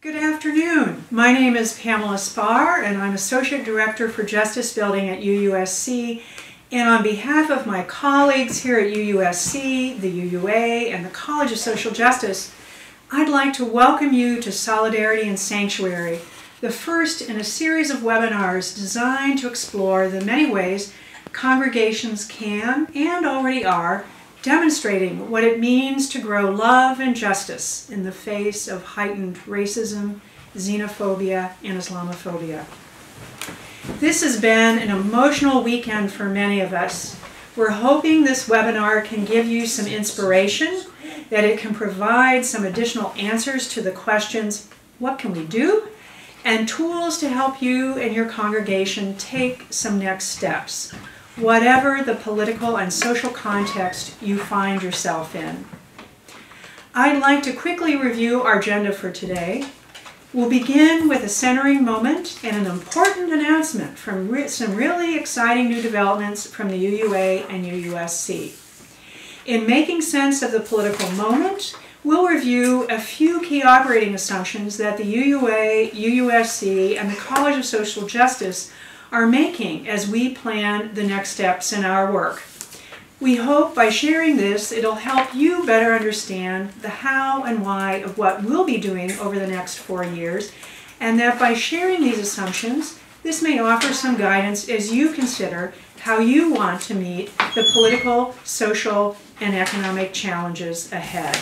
Good afternoon. My name is Pamela Spar, and I'm Associate Director for Justice Building at UUSC. And on behalf of my colleagues here at UUSC, the UUA, and the College of Social Justice, I'd like to welcome you to Solidarity and Sanctuary, the first in a series of webinars designed to explore the many ways congregations can and already are demonstrating what it means to grow love and justice in the face of heightened racism, xenophobia, and Islamophobia. This has been an emotional weekend for many of us. We're hoping this webinar can give you some inspiration, that it can provide some additional answers to the questions, what can we do? And tools to help you and your congregation take some next steps, whatever the political and social context you find yourself in. I'd like to quickly review our agenda for today. We'll begin with a centering moment and an important announcement from some really exciting new developments from the UUA and UUSC. In making sense of the political moment, we'll review a few key operating assumptions that the UUA, UUSC, and the College of Social Justice are making as we plan the next steps in our work. We hope by sharing this, it'll help you better understand the how and why of what we'll be doing over the next 4 years, and that by sharing these assumptions, this may offer some guidance as you consider how you want to meet the political, social, and economic challenges ahead.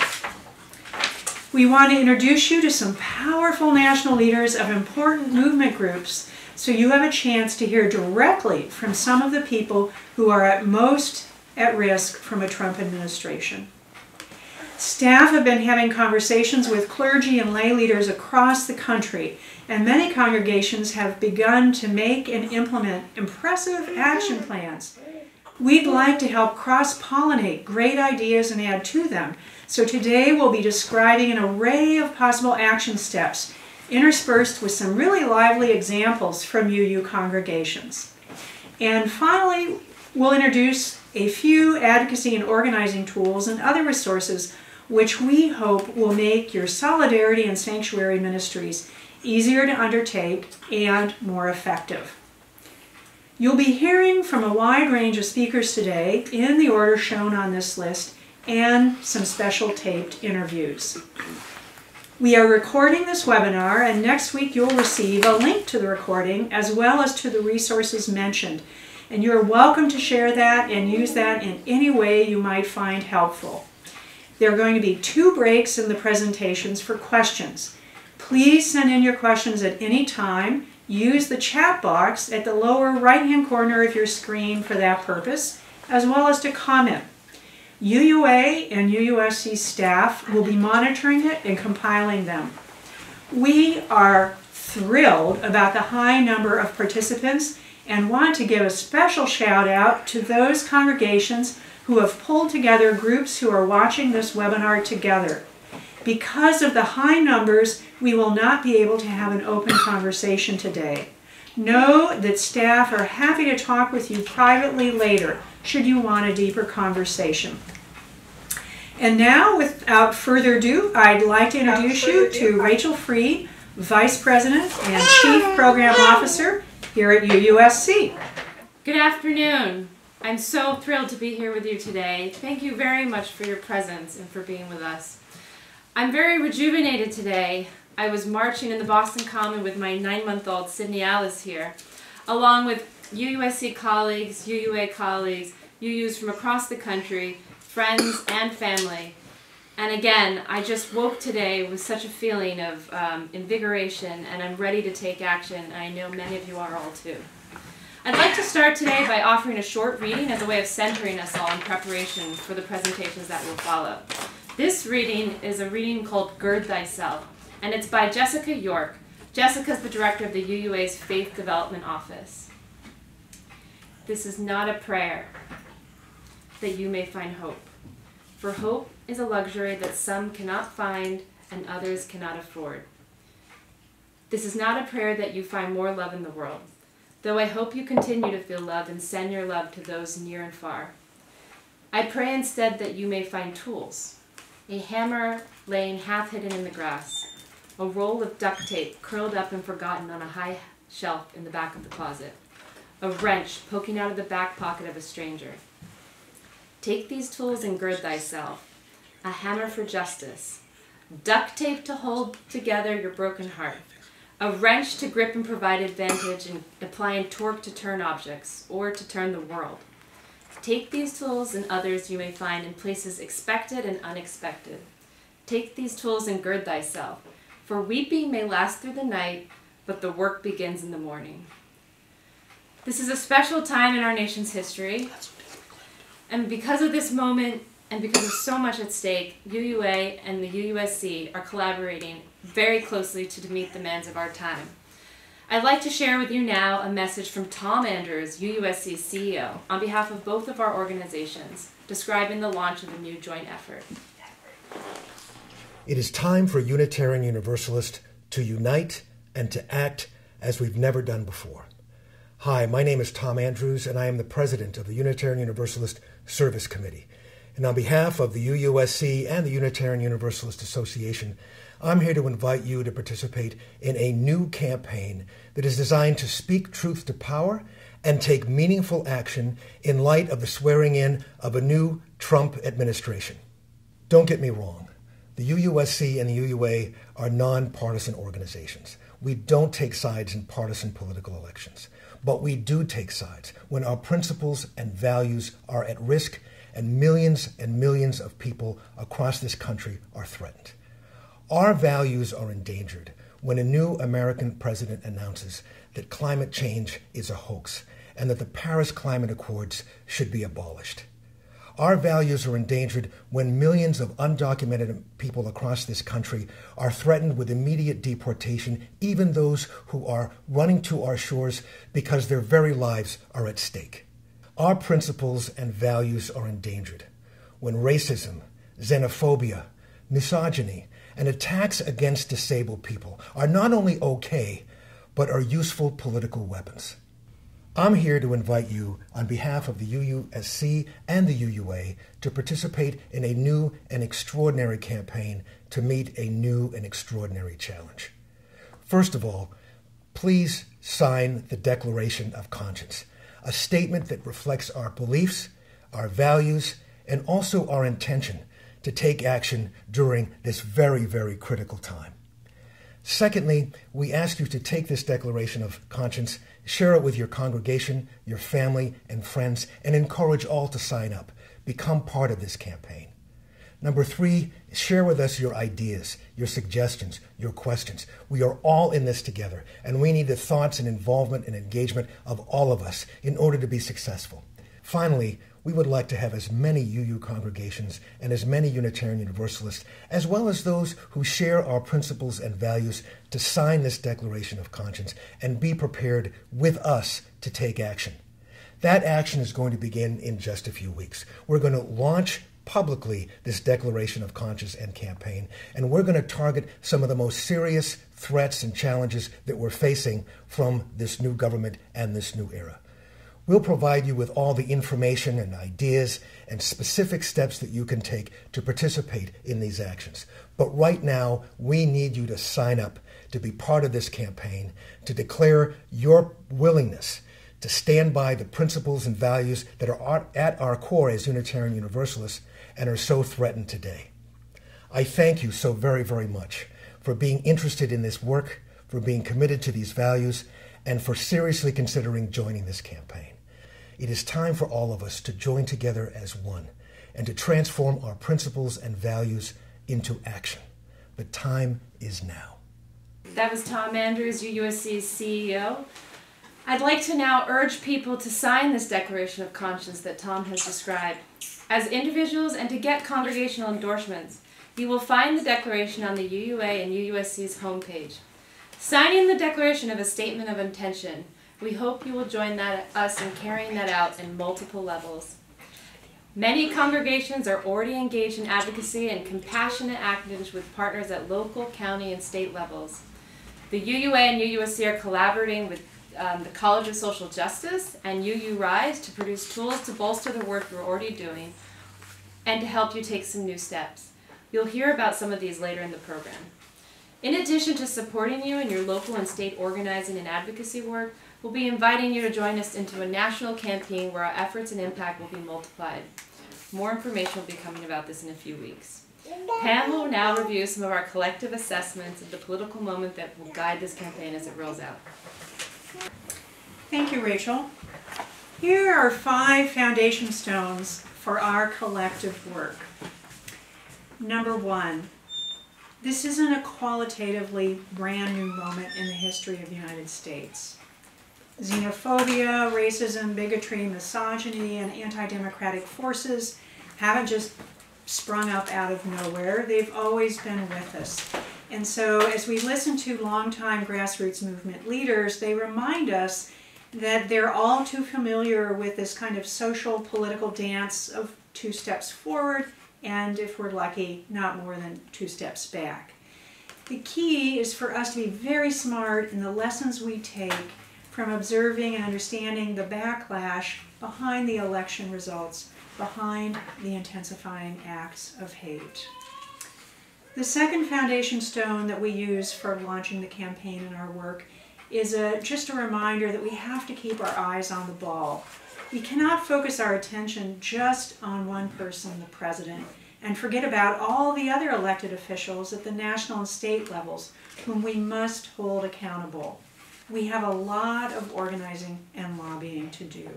We want to introduce you to some powerful national leaders of important movement groups, so you have a chance to hear directly from some of the people who are most at risk from a Trump administration. Staff have been having conversations with clergy and lay leaders across the country, and many congregations have begun to make and implement impressive action plans. We'd like to help cross-pollinate great ideas and add to them, so today we'll be describing an array of possible action steps interspersed with some really lively examples from UU congregations. And finally, we'll introduce a few advocacy and organizing tools and other resources which we hope will make your solidarity and sanctuary ministries easier to undertake and more effective. You'll be hearing from a wide range of speakers today in the order shown on this list and some special taped interviews. We are recording this webinar, and next week you'll receive a link to the recording as well as to the resources mentioned. And you're welcome to share that and use that in any way you might find helpful. There are going to be 2 breaks in the presentations for questions. Please send in your questions at any time. Use the chat box at the lower right-hand corner of your screen for that purpose, as well as to comment. UUA and UUSC staff will be monitoring it and compiling them. We are thrilled about the high number of participants and want to give a special shout out to those congregations who have pulled together groups who are watching this webinar together. Because of the high numbers, we will not be able to have an open conversation today. Know that staff are happy to talk with you privately later, should you want a deeper conversation. And now, without further ado, I'd like to introduce you to Rachel Freed, Vice President and Chief Program Officer here at UUSC. Good afternoon. I'm so thrilled to be here with you today. Thank you very much for your presence and for being with us. I'm very rejuvenated today. I was marching in the Boston Common with my 9-month-old Sydney Alice here, along with UUSC colleagues, UUA colleagues, UUs from across the country, friends and family. And again, I just woke today with such a feeling of invigoration, and I'm ready to take action, and I know many of you are all too. I'd like to start today by offering a short reading as a way of centering us all in preparation for the presentations that will follow. This reading is a reading called Gird Thyself, and it's by Jessica York. Jessica's the director of the UUA's Faith Development Office. This is not a prayer that you may find hope, for hope is a luxury that some cannot find and others cannot afford. This is not a prayer that you find more love in the world, though I hope you continue to feel love and send your love to those near and far. I pray instead that you may find tools, a hammer laying half hidden in the grass, A roll of duct tape curled up and forgotten on a high shelf in the back of the closet. A wrench poking out of the back pocket of a stranger. Take these tools and gird thyself. A hammer for justice. Duct tape to hold together your broken heart. A wrench to grip and provide advantage in applying torque to turn objects, or to turn the world. Take these tools and others you may find in places expected and unexpected. Take these tools and gird thyself, for weeping may last through the night, but the work begins in the morning. This is a special time in our nation's history, and because of this moment, and because of so much at stake, UUA and the UUSC are collaborating very closely to meet the demands of our time. I'd like to share with you now a message from Tom Andrews, UUSC's CEO, on behalf of both of our organizations, describing the launch of a new joint effort. It is time for Unitarian Universalists to unite and to act as we've never done before. Hi, my name is Tom Andrews, and I am the president of the Unitarian Universalist Service Committee. And on behalf of the UUSC and the Unitarian Universalist Association, I'm here to invite you to participate in a new campaign that is designed to speak truth to power and take meaningful action in light of the swearing in of a new Trump administration. Don't get me wrong. The UUSC and the UUA are nonpartisan organizations. We don't take sides in partisan political elections, but we do take sides when our principles and values are at risk and millions of people across this country are threatened. Our values are endangered when a new American president announces that climate change is a hoax and that the Paris Climate Accords should be abolished. Our values are endangered when millions of undocumented people across this country are threatened with immediate deportation, even those who are running to our shores because their very lives are at stake. Our principles and values are endangered when racism, xenophobia, misogyny, and attacks against disabled people are not only okay, but are useful political weapons. I'm here to invite you on behalf of the UUSC and the UUA to participate in a new and extraordinary campaign to meet a new and extraordinary challenge. First of all, please sign the Declaration of Conscience, a statement that reflects our beliefs, our values, and also our intention to take action during this very, very critical time. Secondly, we ask you to take this Declaration of Conscience, share it with your congregation, your family, and friends, and encourage all to sign up. Become part of this campaign. Number 3, share with us your ideas, your suggestions, your questions. We are all in this together, and we need the thoughts and involvement and engagement of all of us in order to be successful. Finally, we would like to have as many UU congregations and as many Unitarian Universalists, as well as those who share our principles and values, to sign this Declaration of Conscience and be prepared with us to take action. That action is going to begin in just a few weeks. We're going to launch publicly this Declaration of Conscience and campaign, and we're going to target some of the most serious threats and challenges that we're facing from this new government and this new era. We'll provide you with all the information and ideas and specific steps that you can take to participate in these actions. But right now, we need you to sign up to be part of this campaign, to declare your willingness to stand by the principles and values that are at our core as Unitarian Universalists and are so threatened today. I thank you so very, very much for being interested in this work, for being committed to these values, and for seriously considering joining this campaign. It is time for all of us to join together as one and to transform our principles and values into action. The time is now. That was Tom Andrews, UUSC's CEO. I'd like to now urge people to sign this Declaration of Conscience that Tom has described. As individuals and to get congregational endorsements, you will find the declaration on the UUA and UUSC's homepage. Signing the declaration of a statement of intention, we hope you will join us in carrying that out in multiple levels. Many congregations are already engaged in advocacy and compassionate actions with partners at local, county, and state levels. The UUA and UUSC are collaborating with the College of Social Justice and UU Rise to produce tools to bolster the work you're already doing and to help you take some new steps. You'll hear about some of these later in the program. In addition to supporting you in your local and state organizing and advocacy work, we'll be inviting you to join us into a national campaign where our efforts and impact will be multiplied. More information will be coming about this in a few weeks. Pam will now review some of our collective assessments of the political moment that will guide this campaign as it rolls out. Thank you, Rachel. Here are 5 foundation stones for our collective work. Number 1, this isn't a qualitatively brand new moment in the history of the United States. Xenophobia, racism, bigotry, misogyny, and anti-democratic forces haven't just sprung up out of nowhere. They've always been with us. And so as we listen to longtime grassroots movement leaders, they remind us that they're all too familiar with this kind of social political dance of 2 steps forward and, if we're lucky, not more than 2 steps back. The key is for us to be very smart in the lessons we take from observing and understanding the backlash behind the election results, behind the intensifying acts of hate. The second foundation stone that we use for launching the campaign in our work is just a reminder that we have to keep our eyes on the ball. We cannot focus our attention just on one person, the president, and forget about all the other elected officials at the national and state levels whom we must hold accountable. We have a lot of organizing and lobbying to do.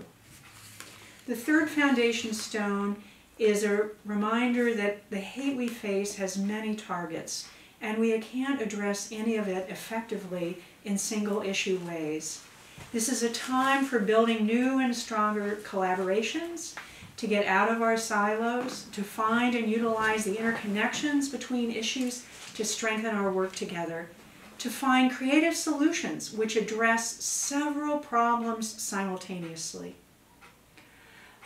The third foundation stone is a reminder that the hate we face has many targets, and we can't address any of it effectively in single-issue ways. This is a time for building new and stronger collaborations, to get out of our silos, to find and utilize the interconnections between issues to strengthen our work together, to find creative solutions which address several problems simultaneously.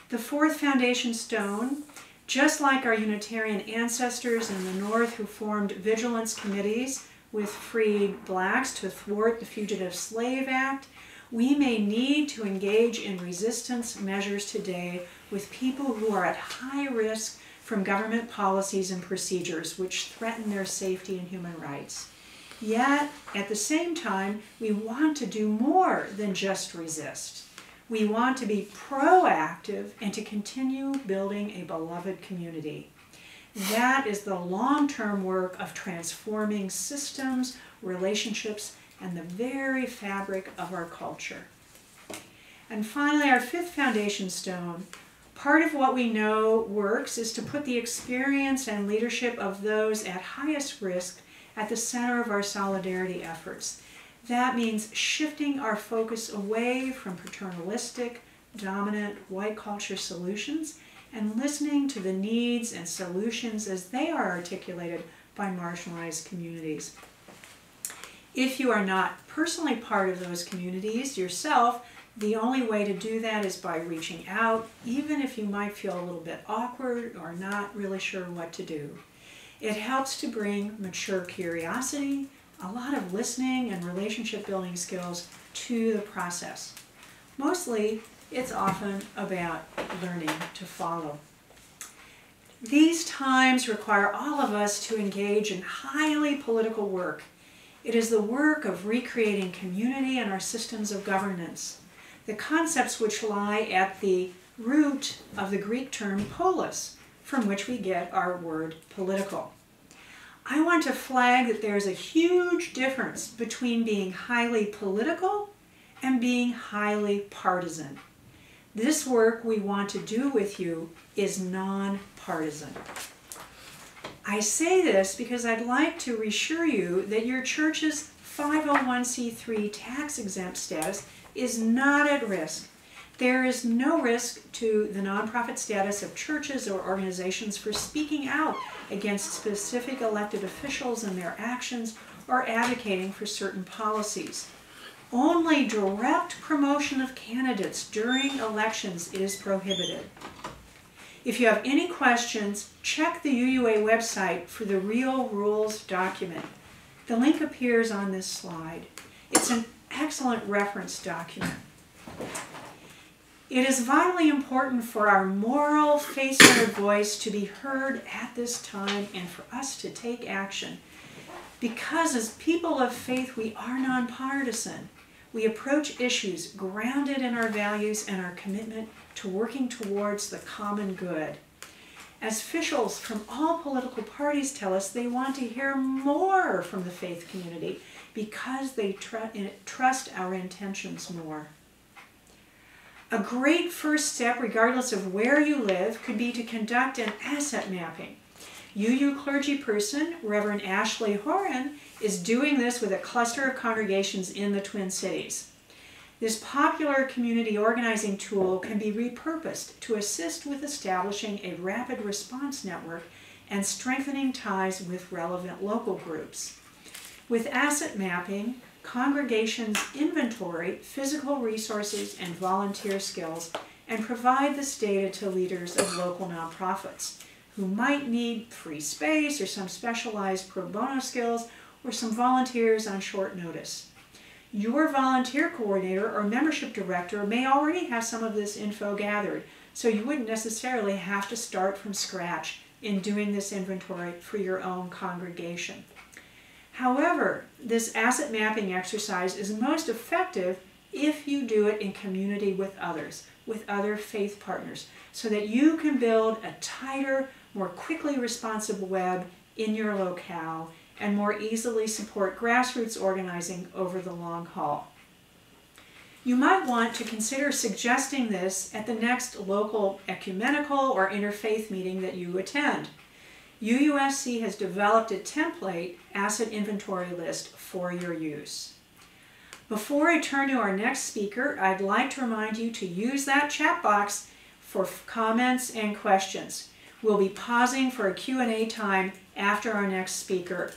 The fourth foundation stone, just like our Unitarian ancestors in the North who formed vigilance committees with freed blacks to thwart the Fugitive Slave Act, we may need to engage in resistance measures today with people who are at high risk from government policies and procedures which threaten their safety and human rights. Yet, at the same time, we want to do more than just resist. We want to be proactive and to continue building a beloved community. That is the long-term work of transforming systems, relationships, and the very fabric of our culture. And finally, our fifth foundation stone. Part of what we know works is to put the experience and leadership of those at highest risk at the center of our solidarity efforts. That means shifting our focus away from paternalistic, dominant white culture solutions and listening to the needs and solutions as they are articulated by marginalized communities. If you are not personally part of those communities yourself, the only way to do that is by reaching out, even if you might feel a little bit awkward or not really sure what to do. It helps to bring mature curiosity, a lot of listening and relationship building skills to the process. Mostly, it's often about learning to follow. These times require all of us to engage in highly political work. It is the work of recreating community and our systems of governance, the concepts which lie at the root of the Greek term polis, from which we get our word political. I want to flag that there's a huge difference between being highly political and being highly partisan. This work we want to do with you is non-partisan. I say this because I'd like to reassure you that your church's 501c3 tax-exempt status is not at risk. There is no risk to the nonprofit status of churches or organizations for speaking out against specific elected officials and their actions or advocating for certain policies. Only direct promotion of candidates during elections is prohibited. If you have any questions, check the UUA website for the Real Rules document. The link appears on this slide. It's an excellent reference document. It is vitally important for our moral, faith-centered voice to be heard at this time and for us to take action. Because as people of faith, we are nonpartisan. We approach issues grounded in our values and our commitment to working towards the common good. As officials from all political parties tell us they want to hear more from the faith community because they trust our intentions more. A great first step, regardless of where you live, could be to conduct an asset mapping. UU clergyperson Reverend Ashley Horan is doing this with a cluster of congregations in the Twin Cities. This popular community organizing tool can be repurposed to assist with establishing a rapid response network and strengthening ties with relevant local groups. With asset mapping, congregations inventory physical resources and volunteer skills and provide this data to leaders of local nonprofits who might need free space or some specialized pro bono skills or some volunteers on short notice. Your volunteer coordinator or membership director may already have some of this info gathered, so you wouldn't necessarily have to start from scratch in doing this inventory for your own congregation. However, this asset mapping exercise is most effective if you do it in community with others, with other faith partners, so that you can build a tighter, more quickly responsive web in your locale and more easily support grassroots organizing over the long haul. You might want to consider suggesting this at the next local ecumenical or interfaith meeting that you attend. UUSC has developed a template asset inventory list for your use. Before I turn to our next speaker, I'd like to remind you to use that chat box for comments and questions. We'll be pausing for a Q&A time after our next speaker.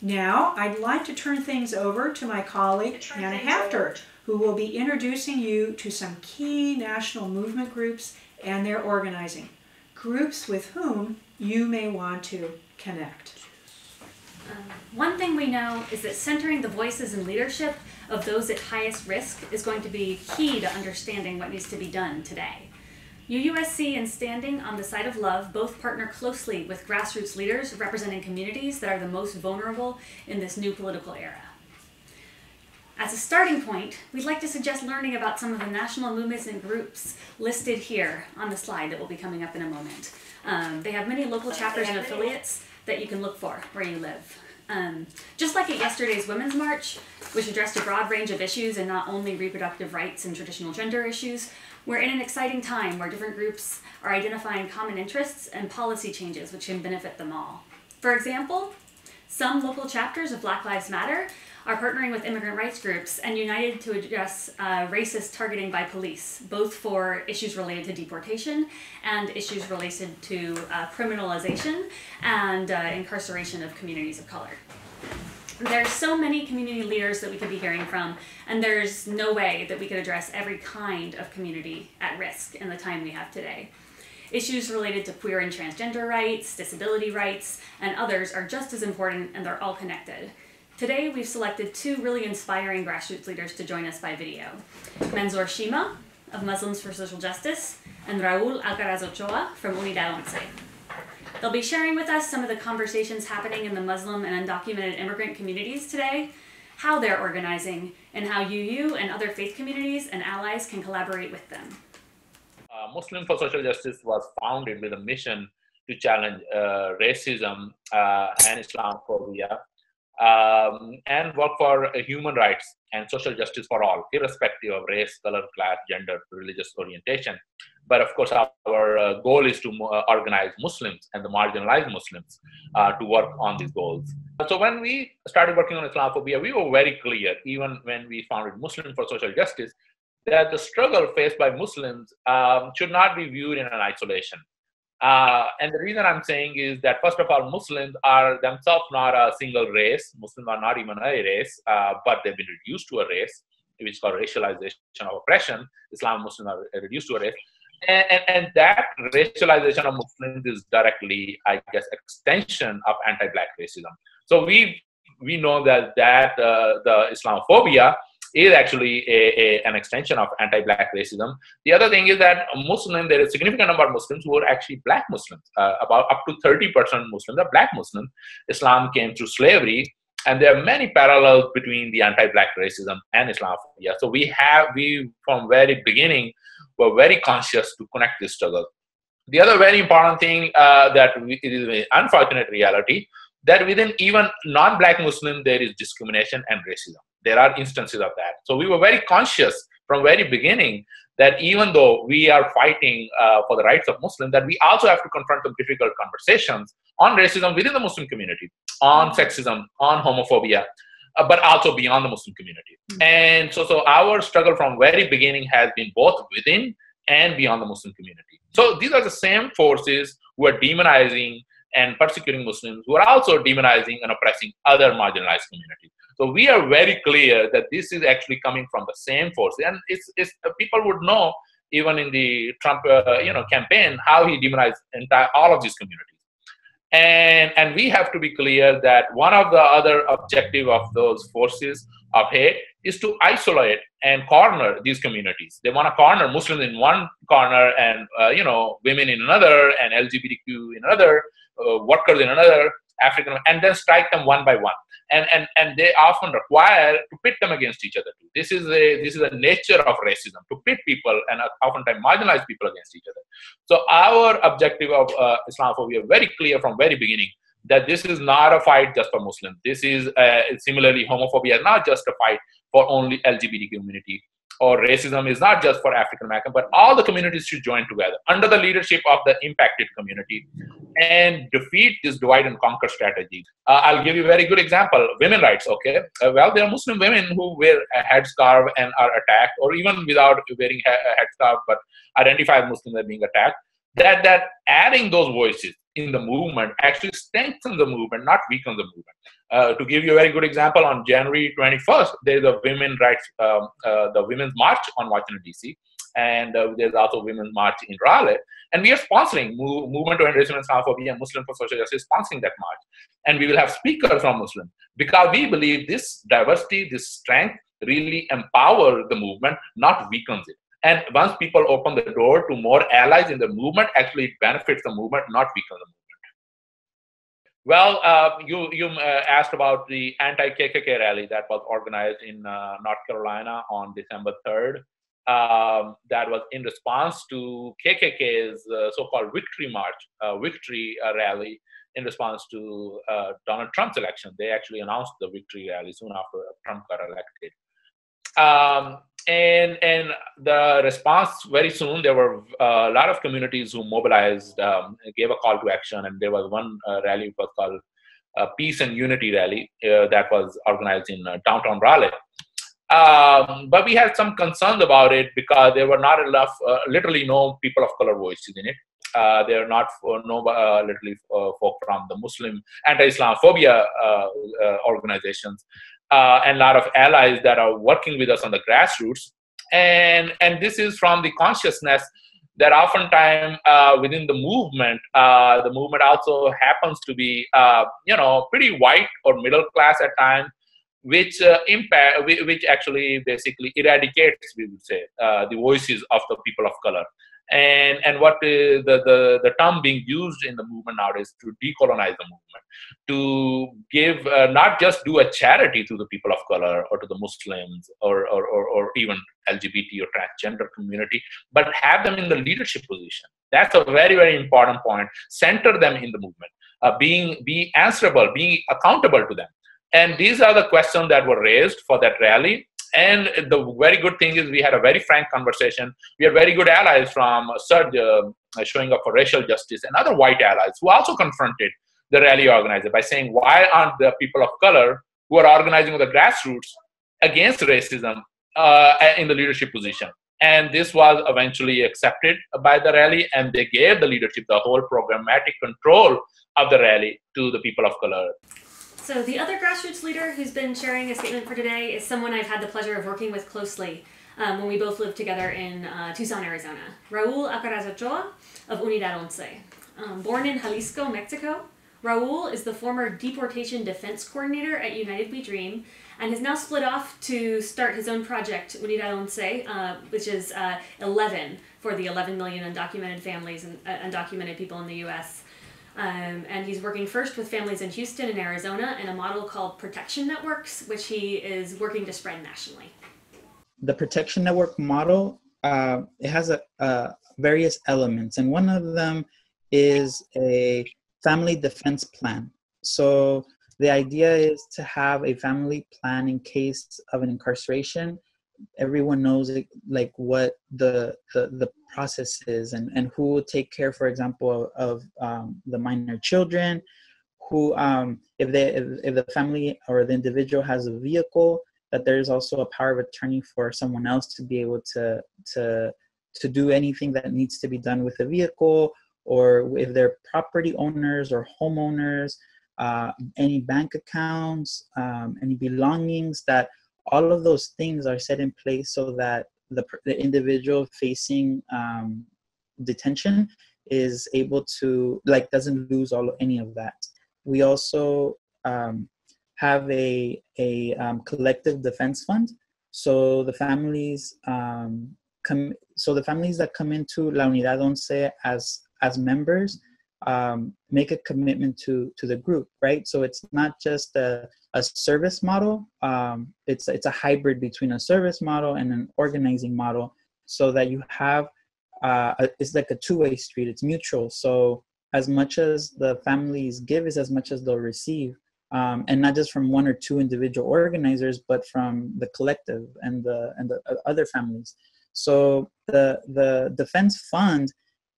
Now, I'd like to turn things over to my colleague, Hannah Hafter, who will be introducing you to some key national movement groups and their organizing, groups with whom you may want to connect. One thing we know is that centering the voices and leadership of those at highest risk is going to be key to understanding what needs to be done today. UUSC and Standing on the Side of Love both partner closely with grassroots leaders representing communities that are the most vulnerable in this new political era. As a starting point, we'd like to suggest learning about some of the national movements and groups listed here on the slide that will be coming up in a moment. They have many local chapters and affiliates that you can look for where you live. Just like at yesterday's Women's March, which addressed a broad range of issues and not only reproductive rights and traditional gender issues, we're in an exciting time where different groups are identifying common interests and policy changes which can benefit them all. For example, some local chapters of Black Lives Matter are partnering with immigrant rights groups and united to address racist targeting by police, both for issues related to deportation and issues related to criminalization and incarceration of communities of color. There's so many community leaders that we could be hearing from, and there's no way that we could address every kind of community at risk in the time we have today. Issues related to queer and transgender rights, disability rights, and others are just as important, and they're all connected. Today, we've selected two really inspiring grassroots leaders to join us by video. Mansour Shima of Muslims for Social Justice and Raul Alcaraz Ochoa from Unidad Once. They'll be sharing with us some of the conversations happening in the Muslim and undocumented immigrant communities today, how they're organizing, and how UU and other faith communities and allies can collaborate with them. Muslim for Social Justice was founded with a mission to challenge racism and Islamophobia, and work for human rights and social justice for all, irrespective of race, color, class, gender, religious orientation. But of course, our goal is to organize Muslims and the marginalized Muslims to work on these goals. So when we started working on Islamophobia, we were very clear, even when we founded Muslim for Social Justice, that the struggle faced by Muslims should not be viewed in an isolation. And the reason I'm saying is that, first of all, Muslims are themselves not a single race. Muslims are not even a race, but they've been reduced to a race, which is called racialization of oppression. Islam Muslims are reduced to a race. And that racialization of Muslims is directly, I guess, extension of anti-Black racism. So we know that the Islamophobia is actually an extension of anti-Black racism. The other thing is that there is a significant number of Muslims who are actually Black Muslims. About up to 30% Muslims are Black Muslims. Islam came through slavery, and there are many parallels between the anti-Black racism and Islamophobia. So we from very beginning, were very conscious to connect this struggle. The other very important thing it is an unfortunate reality that within even non-Black Muslims, there is discrimination and racism. There are instances of that. So we were very conscious from very beginning that even though we are fighting for the rights of Muslims, that we also have to confront some difficult conversations on racism within the Muslim community, on sexism, on homophobia, but also beyond the Muslim community. And so our struggle from very beginning has been both within and beyond the Muslim community. So these are the same forces who are demonizing and persecuting Muslims, who are also demonizing and oppressing other marginalized communities. So we are very clear that this is actually coming from the same forces, and it's people would know even in the Trump campaign how he demonized all of these communities. And we have to be clear that one of the other objective of those forces of hate is to isolate and corner these communities. They want to corner Muslims in one corner and women in another, and LGBTQ in another, workers in another, African, and then strike them one by one. And they often require to pit them against each other too. This is a nature of racism, to pit people and oftentimes marginalize people against each other. So our objective of Islamophobia very clear from very beginning, that this is not a fight just for Muslims. This is similarly homophobia is not just a fight for only LGBT community, or racism is not just for African American, but all the communities should join together under the leadership of the impacted community and defeat this divide and conquer strategy. I'll give you a very good example. Women rights, okay? Well, there are Muslim women who wear a headscarf and are attacked, or even without wearing a headscarf, but identify as Muslims as being attacked. That adding those voices in the movement actually strengthens the movement, not weakens the movement. To give you a very good example, on January 21st, there's a women's rights, the Women's March on Washington, D.C., and there's also Women's March in Raleigh. And we are sponsoring Movement to End Racism and Islamophobia and Muslim for Social Justice, sponsoring that march. And we will have speakers from Muslims, because we believe this diversity, this strength really empowers the movement, not weakens it. And once people open the door to more allies in the movement, actually it benefits the movement, not weakens the movement. Well, you asked about the anti-KKK rally that was organized in North Carolina on December 3rd. That was in response to KKK's so-called victory march, victory rally in response to Donald Trump's election. They actually announced the victory rally soon after Trump got elected. And the response very soon, there were a lot of communities who mobilized, gave a call to action, and there was one rally was called Peace and Unity Rally that was organized in downtown Raleigh. But we had some concerns about it because there were not enough, literally no people of color voices in it. There are not literally folk from the Muslim anti-Islamophobia organizations. And a lot of allies that are working with us on the grassroots. And this is from the consciousness that oftentimes within the movement also happens to be, pretty white or middle class at times, which actually basically eradicates, we would say, the voices of the people of color. And what the term being used in the movement nowadays to decolonize the movement, to give not just do a charity to the people of color or to the Muslims or even LGBT or transgender community, but have them in the leadership position. That's a very, very important point. Center them in the movement, be answerable, being accountable to them. And these are the questions that were raised for that rally. And the very good thing is we had a very frank conversation. We had very good allies from Surge showing up for racial justice and other white allies who also confronted the rally organizer by saying, why aren't the people of color who are organizing with the grassroots against racism in the leadership position? And this was eventually accepted by the rally, and they gave the leadership the whole programmatic control of the rally to the people of color. So the other grassroots leader who's been sharing a statement for today is someone I've had the pleasure of working with closely when we both lived together in Tucson, Arizona. Raul Alcaraz Ochoa of Unidad Once. Born in Jalisco, Mexico, Raul is the former deportation defense coordinator at United We Dream and has now split off to start his own project, Unidad Once, which is 11 for the 11 million undocumented families and undocumented people in the U.S. And he's working first with families in Houston and Arizona in a model called Protection Networks, which he is working to spread nationally. The Protection Network model, it has various elements, and one of them is a family defense plan. So the idea is to have a family plan in case of an incarceration. Everyone knows like what the process is and who will take care, for example, of the minor children, who if the family or the individual has a vehicle, that there's also a power of attorney for someone else to be able to do anything that needs to be done with the vehicle, or if they're property owners or homeowners, any bank accounts, any belongings, that all of those things are set in place so that the individual facing detention is able to, like, doesn't lose any of that. We also have a collective defense fund. So the families that come into La Unidad Once as members make a commitment to the group, right? So it's not just a service model. It's a hybrid between a service model and an organizing model, so that you have it's like a two-way street. It's mutual. So as much as the families give is as much as they'll receive, and not just from one or two individual organizers, but from the collective and the other families. So the defense fund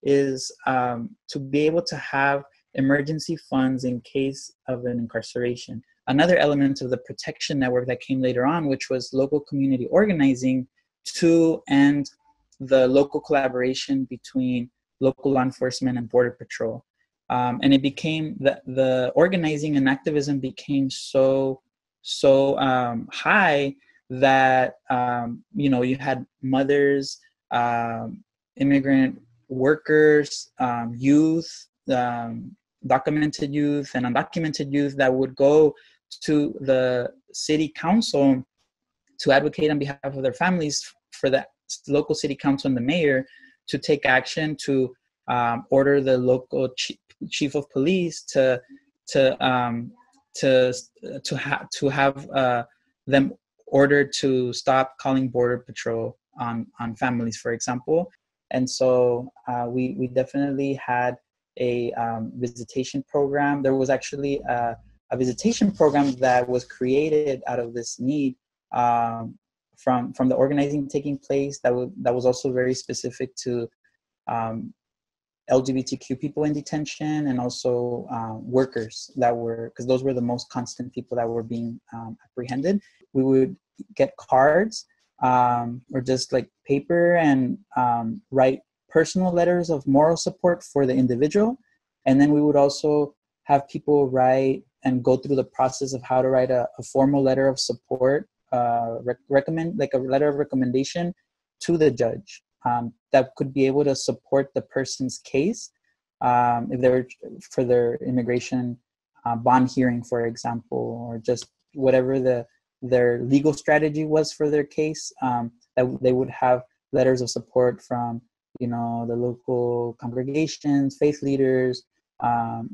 is to be able to have emergency funds in case of an incarceration. Another element of the protection network that came later on, which was local community organizing to end the local collaboration between local law enforcement and Border Patrol. And it became, the organizing and activism became so high that, you had mothers, immigrant workers, youth, documented youth and undocumented youth that would go to the city council to advocate on behalf of their families for the local city council and the mayor to take action to order the local chief of police to have them ordered to stop calling Border Patrol on families, for example. And so we definitely had a visitation program. There was actually a visitation program that was created out of this need from the organizing taking place that was also very specific to LGBTQ people in detention, and also workers that were, because those were the most constant people that were being apprehended. We would get cards or just like paper and write personal letters of moral support for the individual. And then we would also have people write and go through the process of how to write a formal letter of support, recommend like a letter of recommendation to the judge that could be able to support the person's case if they were for their immigration bond hearing, for example, or just whatever their legal strategy was for their case, that they would have letters of support from, the local congregations, faith leaders,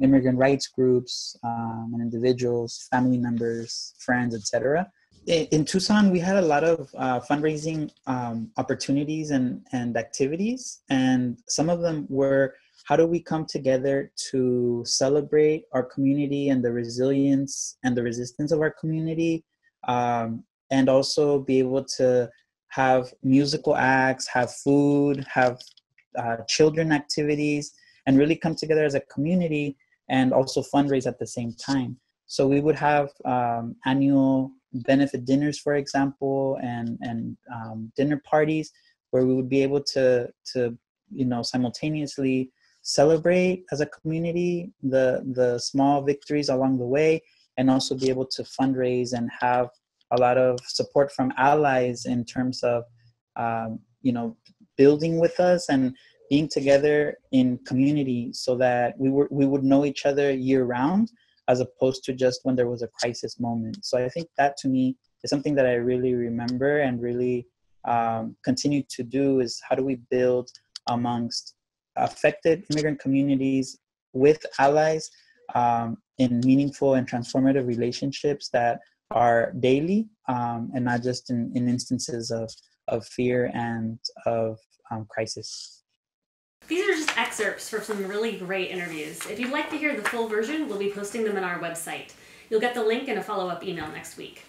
immigrant rights groups, and individuals, family members, friends, etc. In Tucson, we had a lot of fundraising opportunities and activities, and some of them were, how do we come together to celebrate our community and the resilience and the resistance of our community, and also be able to have musical acts, have food, have children activities, and really come together as a community and also fundraise at the same time. So we would have annual benefit dinners, for example, and dinner parties where we would be able to simultaneously celebrate as a community the small victories along the way, and also be able to fundraise and have a lot of support from allies in terms of building with us and being together in community so that we would know each other year round, as opposed to just when there was a crisis moment. So I think that to me is something that I really remember and really continue to do, is how do we build amongst affected immigrant communities with allies in meaningful and transformative relationships that are daily and not just in instances of fear and of crisis. These are just excerpts from some really great interviews. If you'd like to hear the full version, we'll be posting them on our website. You'll get the link in a follow-up email next week.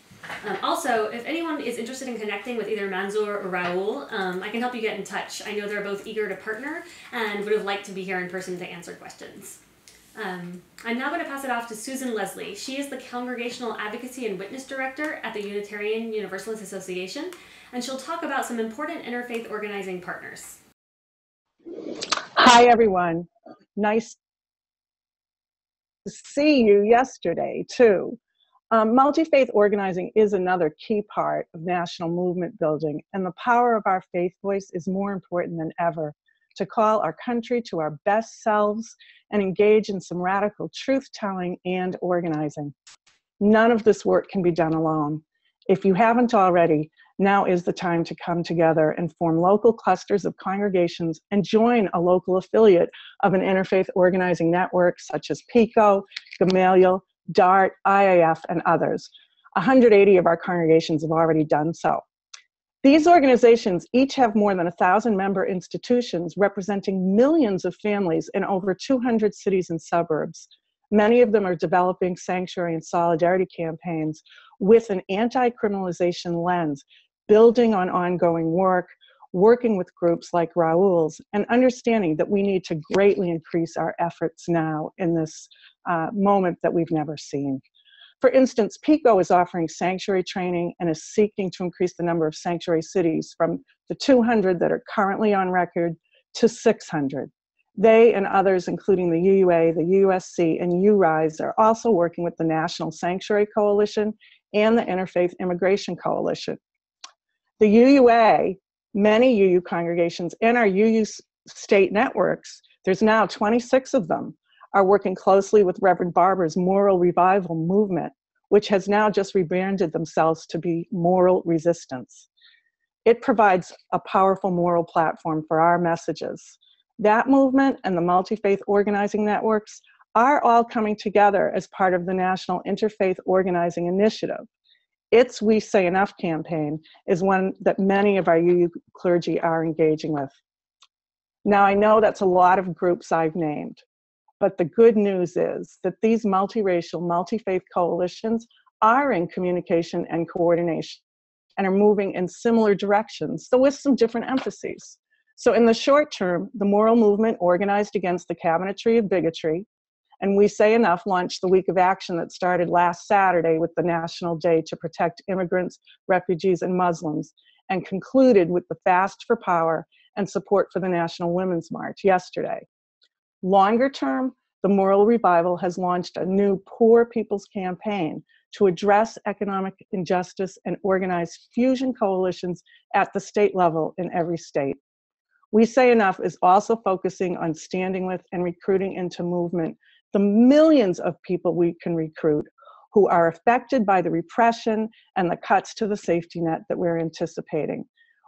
Also, if anyone is interested in connecting with either Manzoor or Raul, I can help you get in touch. I know they're both eager to partner and would have liked to be here in person to answer questions. I'm now going to pass it off to Susan Leslie. She is the Congregational Advocacy and Witness Director at the Unitarian Universalist Association, and she'll talk about some important interfaith organizing partners. Hi, everyone. Nice to see you yesterday, too. Multi-faith organizing is another key part of national movement building, and the power of our faith voice is more important than ever to call our country to our best selves and engage in some radical truth-telling and organizing. None of this work can be done alone. If you haven't already, now is the time to come together and form local clusters of congregations and join a local affiliate of an interfaith organizing network such as PICO, Gamaliel, DART, IAF, and others. 180 of our congregations have already done so. These organizations each have more than 1,000 member institutions representing millions of families in over 200 cities and suburbs. Many of them are developing sanctuary and solidarity campaigns with an anti-criminalization lens, building on ongoing work, working with groups like Raul's, and understanding that we need to greatly increase our efforts now in this moment that we've never seen. For instance, PICO is offering sanctuary training and is seeking to increase the number of sanctuary cities from the 200 that are currently on record to 600. They and others, including the UUA, the USC, and URISE, are also working with the National Sanctuary Coalition and the Interfaith Immigration Coalition. The UUA, many UU congregations, and our UU state networks, there's now 26 of them, are working closely with Reverend Barber's Moral Revival movement, which has now just rebranded themselves to be Moral Resistance. It provides a powerful moral platform for our messages. That movement and the multi-faith organizing networks are all coming together as part of the National Interfaith Organizing Initiative. Its We Say Enough campaign is one that many of our UU clergy are engaging with. Now, I know that's a lot of groups I've named, but the good news is that these multiracial, multi-faith coalitions are in communication and coordination and are moving in similar directions, though with some different emphases. So in the short term, the moral movement organized against the cabinetry of bigotry, and We Say Enough launched the week of action that started last Saturday with the National Day to Protect Immigrants, Refugees, and Muslims, and concluded with the Fast for Power and support for the National Women's March yesterday. Longer term, the Moral Revival has launched a new Poor People's Campaign to address economic injustice and organize fusion coalitions at the state level in every state. We Say Enough is also focusing on standing with and recruiting into movement the millions of people we can recruit who are affected by the repression and the cuts to the safety net that we're anticipating,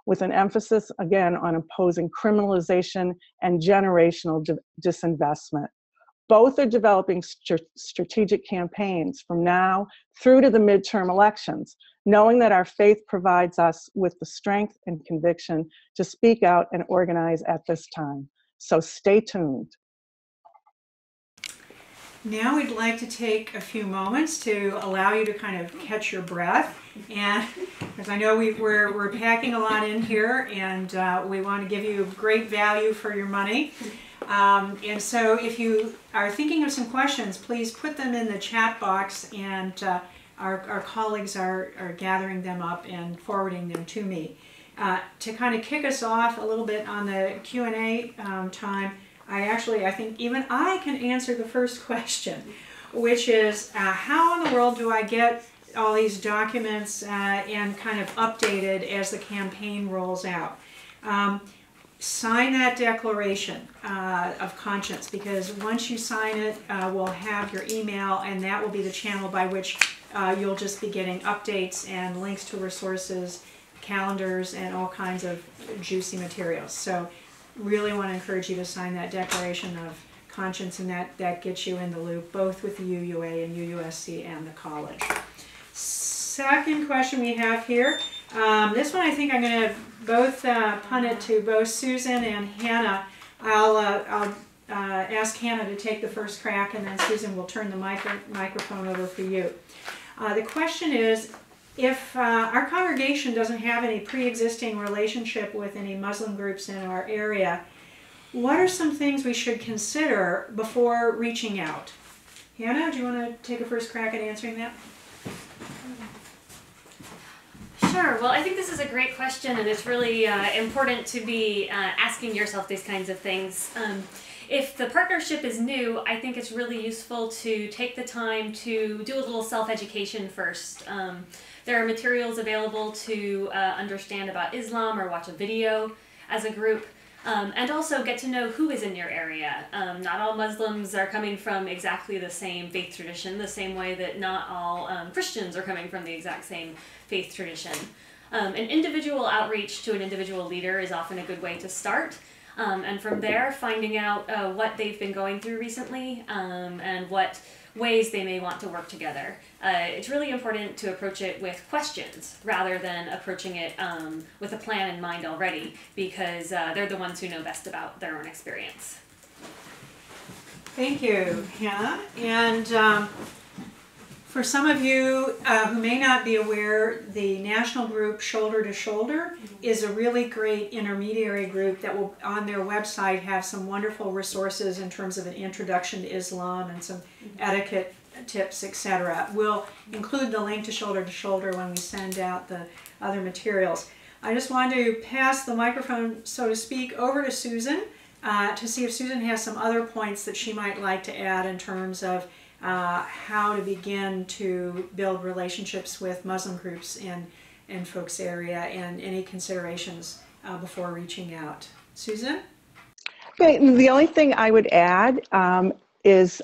with an emphasis, again, on opposing criminalization and generational disinvestment. Both are developing strategic campaigns from now through to the midterm elections, knowing that our faith provides us with the strength and conviction to speak out and organize at this time. So stay tuned. Now we'd like to take a few moments to allow you to kind of catch your breath, and because I know we're packing a lot in here, and we want to give you great value for your money. And so if you are thinking of some questions, please put them in the chat box, and our colleagues are gathering them up and forwarding them to me. To kind of kick us off a little bit on the Q&A time, I think even I can answer the first question, which is how in the world do I get all these documents and kind of updated as the campaign rolls out? sign that declaration of conscience, because once you sign it, we'll have your email, and that will be the channel by which you'll just be getting updates and links to resources, calendars, and all kinds of juicy materials. So really want to encourage you to sign that declaration of conscience, and that gets you in the loop both with the UUA and UUSC and the college. Second question we have here. This one I think I'm going to both punt it to both Susan and Hannah. I'll ask Hannah to take the first crack, and then Susan will turn the microphone over for you. The question is, if our congregation doesn't have any pre-existing relationship with any Muslim groups in our area, what are some things we should consider before reaching out? Hannah, do you want to take a first crack at answering that? Sure. Well, I think this is a great question, and it's really important to be asking yourself these kinds of things. If the partnership is new, I think it's really useful to take the time to do a little self-education first. There are materials available to understand about Islam or watch a video as a group. And also get to know who is in your area. Not all Muslims are coming from exactly the same faith tradition, the same way that not all Christians are coming from the exact same faith tradition. An individual outreach to an individual leader is often a good way to start. And from there, finding out what they've been going through recently and what ways they may want to work together. It's really important to approach it with questions rather than approaching it with a plan in mind already, because they're the ones who know best about their own experience. Thank you, Hannah. And for some of you who may not be aware, the national group Shoulder to Shoulder is a really great intermediary group that will, on their website, have some wonderful resources in terms of an introduction to Islam and some etiquette tips, etc. We'll include the link to Shoulder when we send out the other materials. I just wanted to pass the microphone, so to speak, over to Susan to see if Susan has some other points that she might like to add in terms of how to begin to build relationships with Muslim groups in folks' area, and any considerations before reaching out. Susan? Okay, the only thing I would add is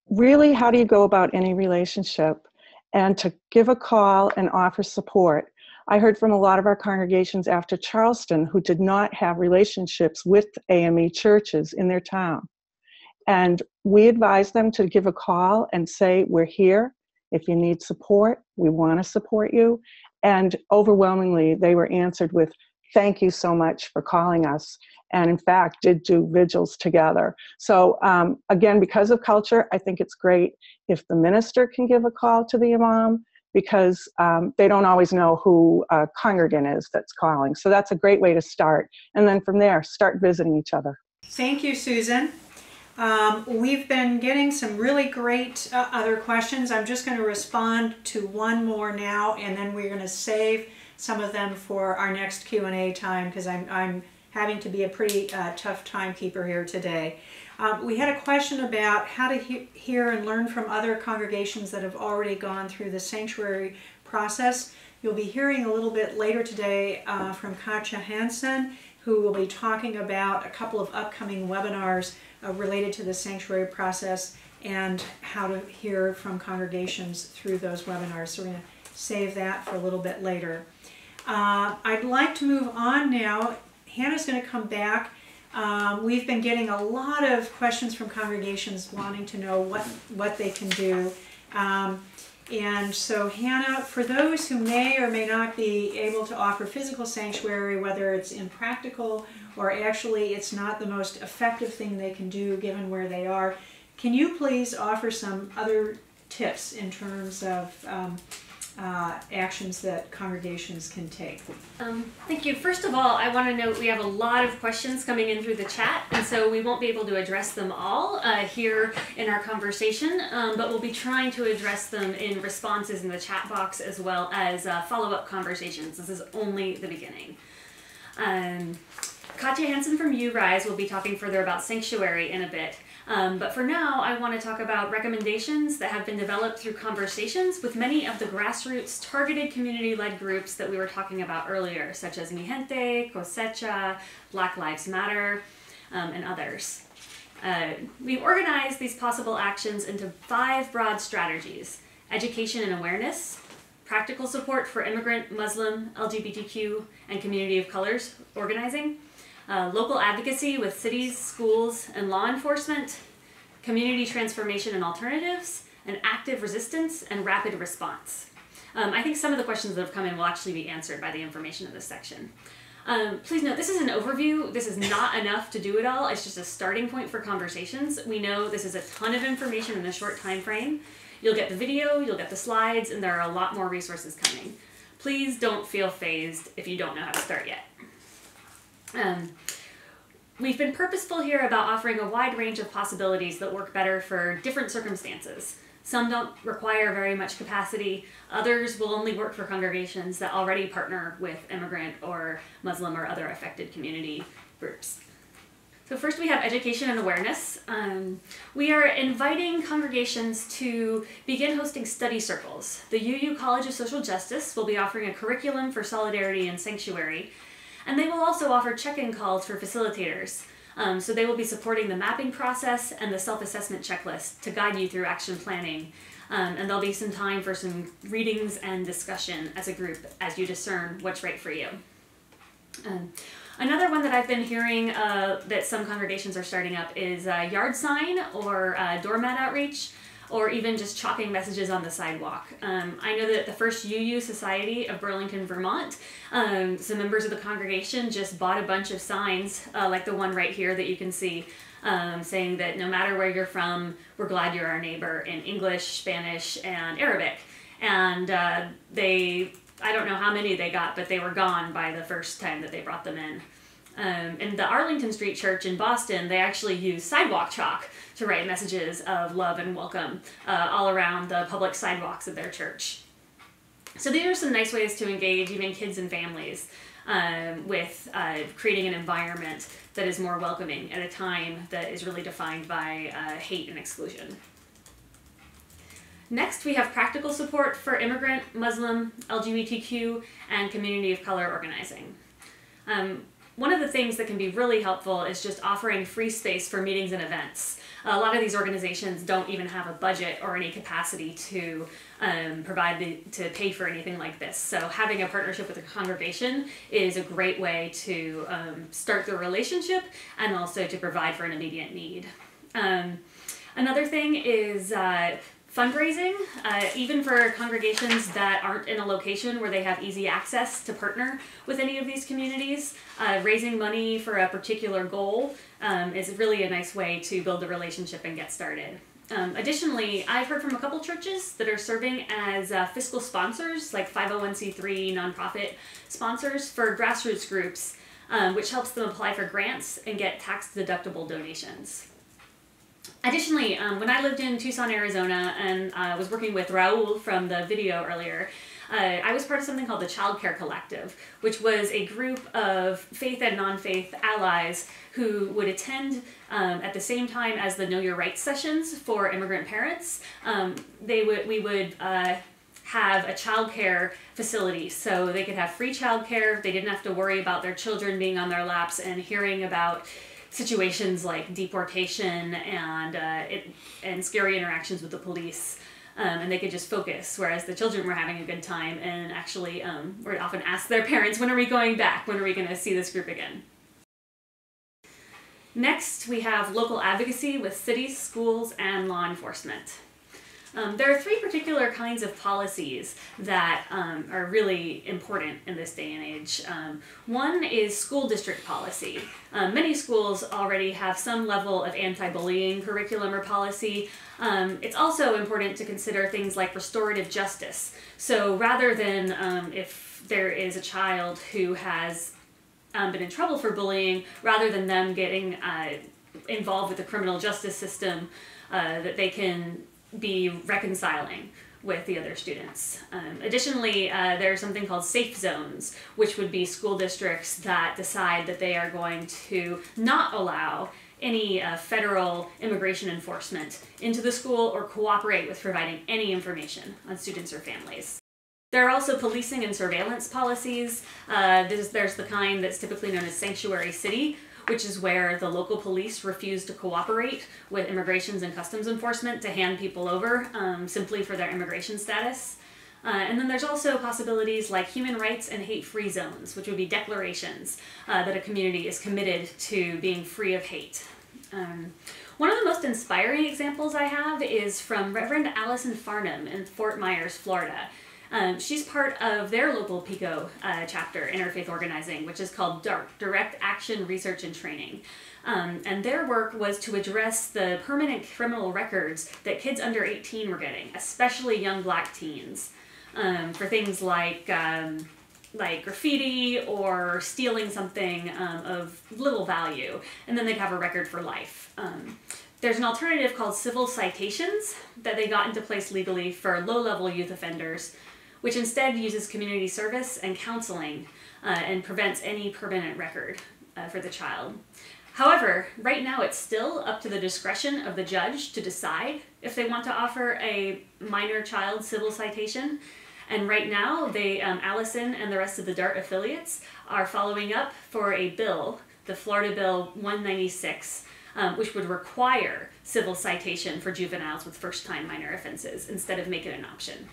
really, how do you go about any relationship, and to give a call and offer support. I heard from a lot of our congregations after Charleston who did not have relationships with AME churches in their town. And we advise them to give a call and say, we're here. If you need support, we want to support you. And overwhelmingly, they were answered with, thank you so much for calling us. And in fact, did do vigils together. So again, because of culture, I think it's great if the minister can give a call to the imam, because they don't always know who a congregant is that's calling. So that's a great way to start. And then from there, start visiting each other. Thank you, Susan. We've been getting some really great other questions. I'm just going to respond to one more now, and then we're going to save some of them for our next Q&A time, because I'm having to be a pretty tough timekeeper here today. We had a question about how to hear and learn from other congregations that have already gone through the sanctuary process. You'll be hearing a little bit later today from Katja Hansen, who will be talking about a couple of upcoming webinars related to the sanctuary process and how to hear from congregations through those webinars. So we're going to save that for a little bit later. I'd like to move on now. Hannah's going to come back. We've been getting a lot of questions from congregations wanting to know what they can do. And so Hannah, for those who may or may not be able to offer physical sanctuary, whether it's impractical or actually it's not the most effective thing they can do given where they are, can you please offer some other tips in terms of actions that congregations can take? Thank you. First of all, I want to note we have a lot of questions coming in through the chat, and so we won't be able to address them all here in our conversation, but we'll be trying to address them in responses in the chat box as well as follow-up conversations. This is only the beginning. Katja Hansen from URISE will be talking further about sanctuary in a bit. But for now, I want to talk about recommendations that have been developed through conversations with many of the grassroots targeted community-led groups that we were talking about earlier, such as Mi Gente, Cosecha, Black Lives Matter, and others. We've organized these possible actions into 5 broad strategies: education and awareness, practical support for immigrant, Muslim, LGBTQ, and community of colors organizing, local advocacy with cities, schools, and law enforcement, community transformation and alternatives, and active resistance and rapid response. I think some of the questions that have come in will actually be answered by the information in this section. Please note, this is an overview. This is not enough to do it all. It's just a starting point for conversations. We know this is a ton of information in a short time frame. You'll get the video, you'll get the slides, and there are a lot more resources coming. Please don't feel phased if you don't know how to start yet. We've been purposeful here about offering a wide range of possibilities that work better for different circumstances. Some don't require very much capacity. Others will only work for congregations that already partner with immigrant or Muslim or other affected community groups. So first we have education and awareness. We are inviting congregations to begin hosting study circles. The UU College of Social Justice will be offering a curriculum for solidarity and sanctuary, and they will also offer check-in calls for facilitators. So they will be supporting the mapping process and the self-assessment checklist to guide you through action planning. And there'll be some time for some readings and discussion as a group as you discern what's right for you. Another one that I've been hearing that some congregations are starting up is yard sign or doormat outreach, or even just chalking messages on the sidewalk. I know that the First UU Society of Burlington, Vermont, some members of the congregation just bought a bunch of signs, like the one right here that you can see, saying that no matter where you're from, we're glad you're our neighbor, in English, Spanish, and Arabic. And I don't know how many they got, but they were gone by the first time that they brought them in. In the Arlington Street Church in Boston, they actually use sidewalk chalk to write messages of love and welcome all around the public sidewalks of their church. So these are some nice ways to engage even kids and families with creating an environment that is more welcoming at a time that is really defined by hate and exclusion. Next, we have practical support for immigrant, Muslim, LGBTQ, and community of color organizing. One of the things that can be really helpful is just offering free space for meetings and events. A lot of these organizations don't even have a budget or any capacity to to pay for anything like this. So having a partnership with a congregation is a great way to start the relationship and also to provide for an immediate need. Another thing is fundraising, even for congregations that aren't in a location where they have easy access to partner with any of these communities. Raising money for a particular goal is really a nice way to build a relationship and get started. Additionally, I've heard from a couple churches that are serving as fiscal sponsors, like 501c3 nonprofit sponsors for grassroots groups, which helps them apply for grants and get tax-deductible donations. Additionally, when I lived in Tucson, Arizona, and was working with Raul from the video earlier, I was part of something called the Child Care Collective, which was a group of faith and non-faith allies who would attend at the same time as the Know Your Rights sessions for immigrant parents. We would have a child care facility, so they could have free child care. They didn't have to worry about their children being on their laps and hearing about situations like deportation and scary interactions with the police, and they could just focus, whereas the children were having a good time and actually would often ask their parents, when are we going back? When are we going to see this group again? Next, we have local advocacy with cities, schools, and law enforcement. There are 3 particular kinds of policies that are really important in this day and age. One is school district policy. Many schools already have some level of anti-bullying curriculum or policy. It's also important to consider things like restorative justice. So rather than if there is a child who has been in trouble for bullying, rather than them getting involved with the criminal justice system, that they can be reconciling with the other students. Additionally, there's something called safe zones, which would be school districts that decide that they are going to not allow any federal immigration enforcement into the school or cooperate with providing any information on students or families. There are also policing and surveillance policies. There's the kind that's typically known as sanctuary city, which is where the local police refuse to cooperate with immigrations and customs enforcement to hand people over simply for their immigration status. And then there's also possibilities like human rights and hate-free zones, which would be declarations that a community is committed to being free of hate. One of the most inspiring examples I have is from Reverend Allison Farnham in Fort Myers, Florida. She's part of their local PICO chapter, Interfaith Organizing, which is called DART, Direct Action Research and Training. And their work was to address the permanent criminal records that kids under 18 were getting, especially young Black teens, for things like graffiti or stealing something of little value, and then they'd have a record for life. There's an alternative called civil citations that they got into place legally for low-level youth offenders, which instead uses community service and counseling and prevents any permanent record for the child. However, right now it's still up to the discretion of the judge to decide if they want to offer a minor child civil citation. And right now, Allison and the rest of the DART affiliates are following up for a bill, the Florida Bill 196, which would require civil citation for juveniles with first-time minor offenses instead of make it an option.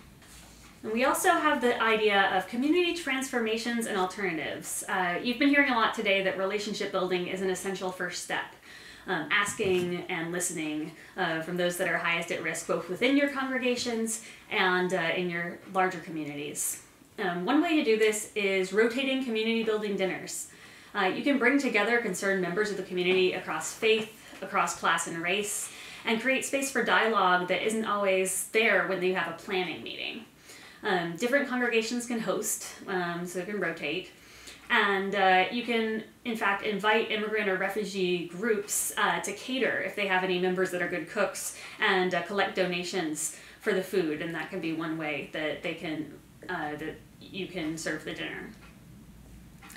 And we also have the idea of community transformations and alternatives. You've been hearing a lot today that relationship building is an essential first step. Asking and listening from those that are highest at risk, both within your congregations and in your larger communities. One way to do this is rotating community building dinners. You can bring together concerned members of the community across faith, across class and race, and create space for dialogue that isn't always there when you have a planning meeting. Different congregations can host, so it can rotate. And you can, in fact, invite immigrant or refugee groups to cater if they have any members that are good cooks, and collect donations for the food. And that can be one way that that you can serve the dinner.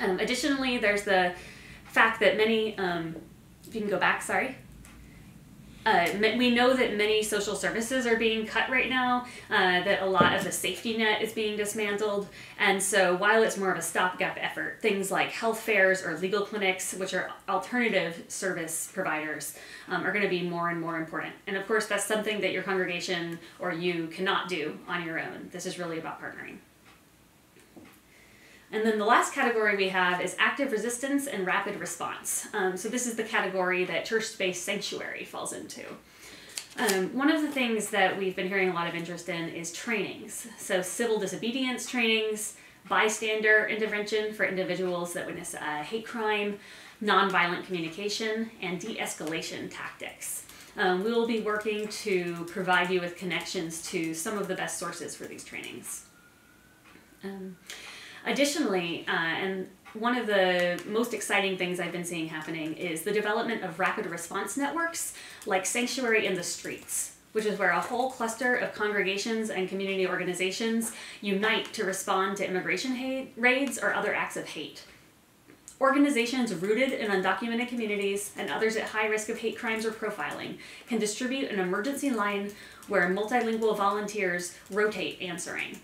Additionally, there's the fact that many, if you can go back, sorry. We know that many social services are being cut right now, that a lot of the safety net is being dismantled, and so while it's more of a stopgap effort, things like health fairs or legal clinics, which are alternative service providers, are going to be more and more important. And of course, that's something that your congregation or you cannot do on your own. This is really about partnering. And then the last category we have is active resistance and rapid response. So this is the category that church-based sanctuary falls into. One of the things that we've been hearing a lot of interest in is trainings. So civil disobedience trainings, bystander intervention for individuals that witness hate crime, nonviolent communication, and de-escalation tactics. We will be working to provide you with connections to some of the best sources for these trainings. Additionally, and one of the most exciting things I've been seeing happening is the development of rapid response networks like Sanctuary in the Streets, which is where a whole cluster of congregations and community organizations unite to respond to immigration raids or other acts of hate. Organizations rooted in undocumented communities and others at high risk of hate crimes or profiling can distribute an emergency line where multilingual volunteers rotate answering.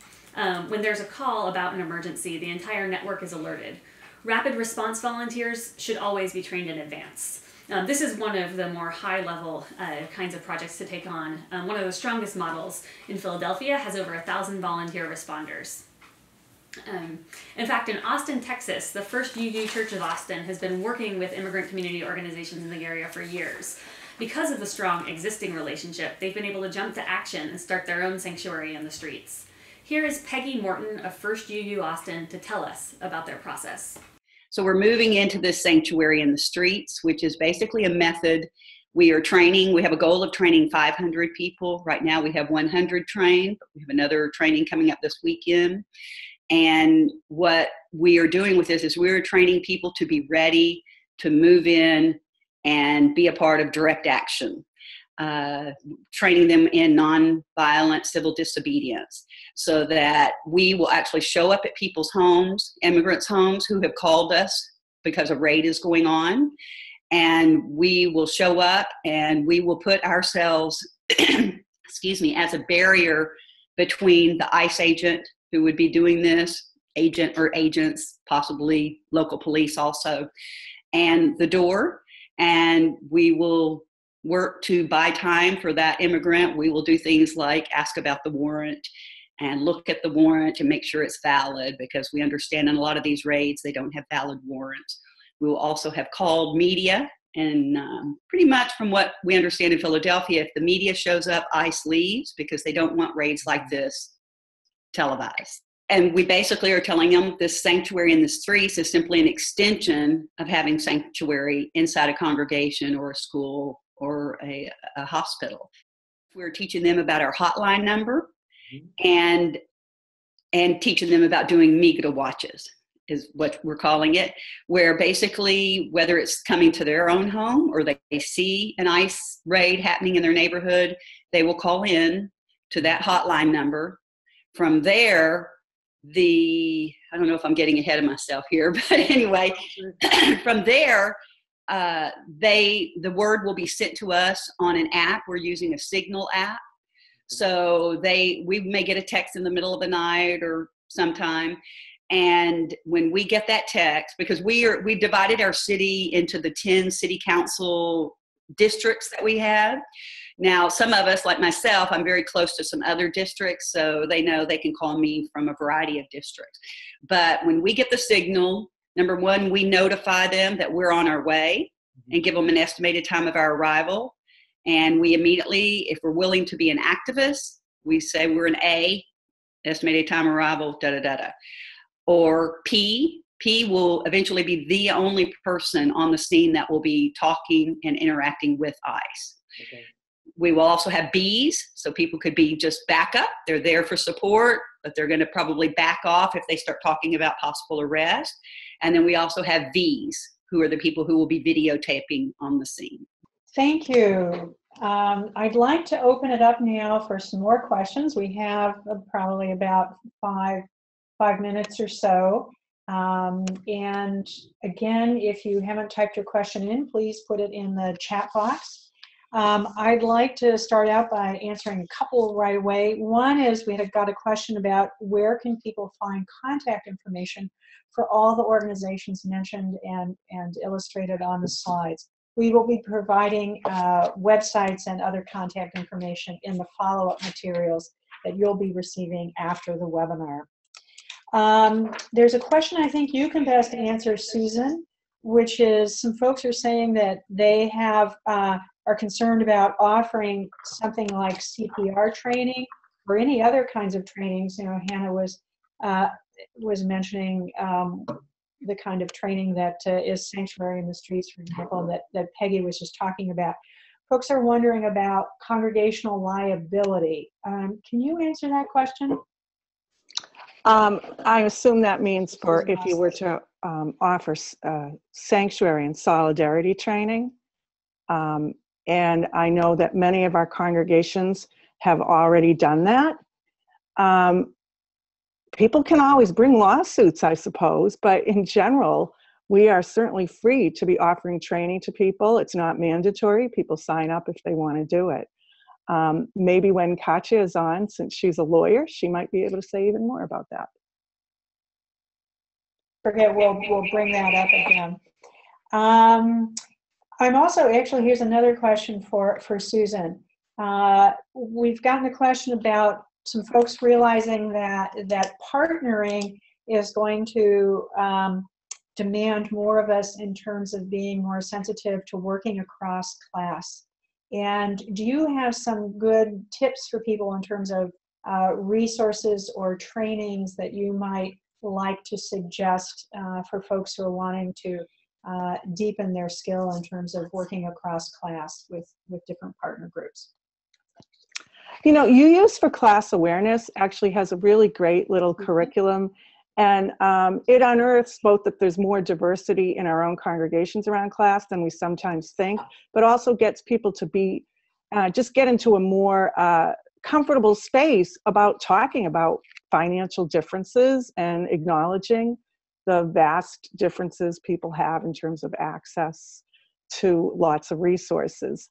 When there's a call about an emergency, the entire network is alerted. Rapid response volunteers should always be trained in advance. This is one of the more high-level kinds of projects to take on. One of the strongest models in Philadelphia has over 1,000 volunteer responders. In fact, in Austin, Texas, the First UU Church of Austin has been working with immigrant community organizations in the area for years. Because of the strong existing relationship, they've been able to jump to action and start their own sanctuary in the streets. Here is Peggy Morton of First UU Austin to tell us about their process. So we're moving into this sanctuary in the streets, which is basically a method. We are training, we have a goal of training 500 people. Right now we have 100 trained, but we have another training coming up this weekend. And what we are doing with this is we're training people to be ready to move in and be a part of direct action. Training them in nonviolent civil disobedience so that we will actually show up at people's homes, immigrants' homes who have called us because a raid is going on, and we will show up and we will put ourselves, excuse me, as a barrier between the ICE agent who would be doing this, agent or agents, possibly local police also, and the door. And we will work to buy time for that immigrant. We will do things like ask about the warrant and look at the warrant and make sure it's valid, because we understand in a lot of these raids they don't have valid warrants. We will also have called media, and pretty much from what we understand in Philadelphia, if the media shows up, ICE leaves, because they don't want raids like this televised. And we basically are telling them this sanctuary in the streets is simply an extension of having sanctuary inside a congregation or a school or a hospital. We're teaching them about our hotline number, and teaching them about doing migrant watches is what we're calling it, where basically whether it's coming to their own home or they see an ICE raid happening in their neighborhood, they will call in to that hotline number. From there, I don't know if I'm getting ahead of myself here, but anyway, from there, the word will be sent to us on an app. We're using a Signal app. So we may get a text in the middle of the night or sometime. And when we get that text, because we divided our city into the 10 city council districts that we have. Now, some of us, like myself, I'm very close to some other districts, so they know they can call me from a variety of districts. But when we get the signal, number one, we notify them that we're on our way and give them an estimated time of our arrival. And we immediately, if we're willing to be an activist, we say we're an A, estimated time of arrival, da-da-da-da. Or P will eventually be the only person on the scene that will be talking and interacting with ICE. Okay. We will also have Bs, so people could be just backup. They're there for support, but they're going to probably back off if they start talking about possible arrest. And then we also have Vs, who are the people who will be videotaping on the scene. Thank you. I'd like to open it up now for some more questions. We have probably about five minutes or so. And again, if you haven't typed your question in, please put it in the chat box. I'd like to start out by answering a couple right away. One is we got a question about where can people find contact information for all the organizations mentioned and illustrated on the slides. We will be providing websites and other contact information in the follow-up materials that you'll be receiving after the webinar. There's a question I think you can best answer, Susan, which is some folks are saying that they are concerned about offering something like CPR training or any other kinds of trainings. You know, Hannah was mentioning the kind of training that is sanctuary in the streets, for example, that Peggy was just talking about. Folks are wondering about congregational liability. Can you answer that question? I assume that means for if you were to offer sanctuary and solidarity training. And I know that many of our congregations have already done that. People can always bring lawsuits, I suppose, but in general, we are certainly free to be offering training to people. It's not mandatory. People sign up if they want to do it. Maybe when Katya is on, since she's a lawyer, she might be able to say even more about that. Forget, we'll bring that up again. I'm also, actually, here's another question for Susan. We've gotten a question about some folks realizing that partnering is going to demand more of us in terms of being more sensitive to working across class. And do you have some good tips for people in terms of resources or trainings that you might like to suggest for folks who are wanting to deepen their skill in terms of working across class with different partner groups? You know, UU's for Class Awareness actually has a really great little curriculum, and it unearths both that there's more diversity in our own congregations around class than we sometimes think, but also gets people to be, just get into a more comfortable space about talking about financial differences and acknowledging the vast differences people have in terms of access to lots of resources.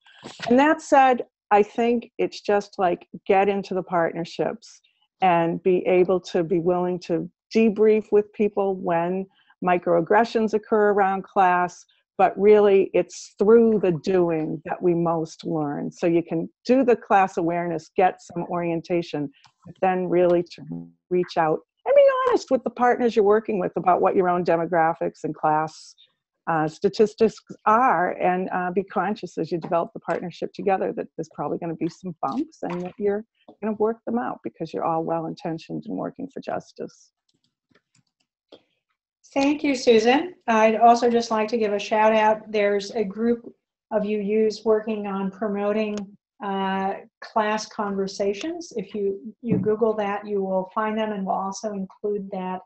And that said, I think it's just like get into the partnerships and be able to be willing to debrief with people when microaggressions occur around class, but really it's through the doing that we most learn. So you can do the class awareness, get some orientation, but then really to reach out and be honest with the partners you're working with about what your own demographics and class statistics are, and be conscious as you develop the partnership together that there's probably going to be some bumps and that you're going to work them out because you're all well-intentioned and working for justice. Thank you, Susan. I'd also just like to give a shout out. There's a group of UUs working on promoting class conversations. If you Google that, you will find them, and we'll also include that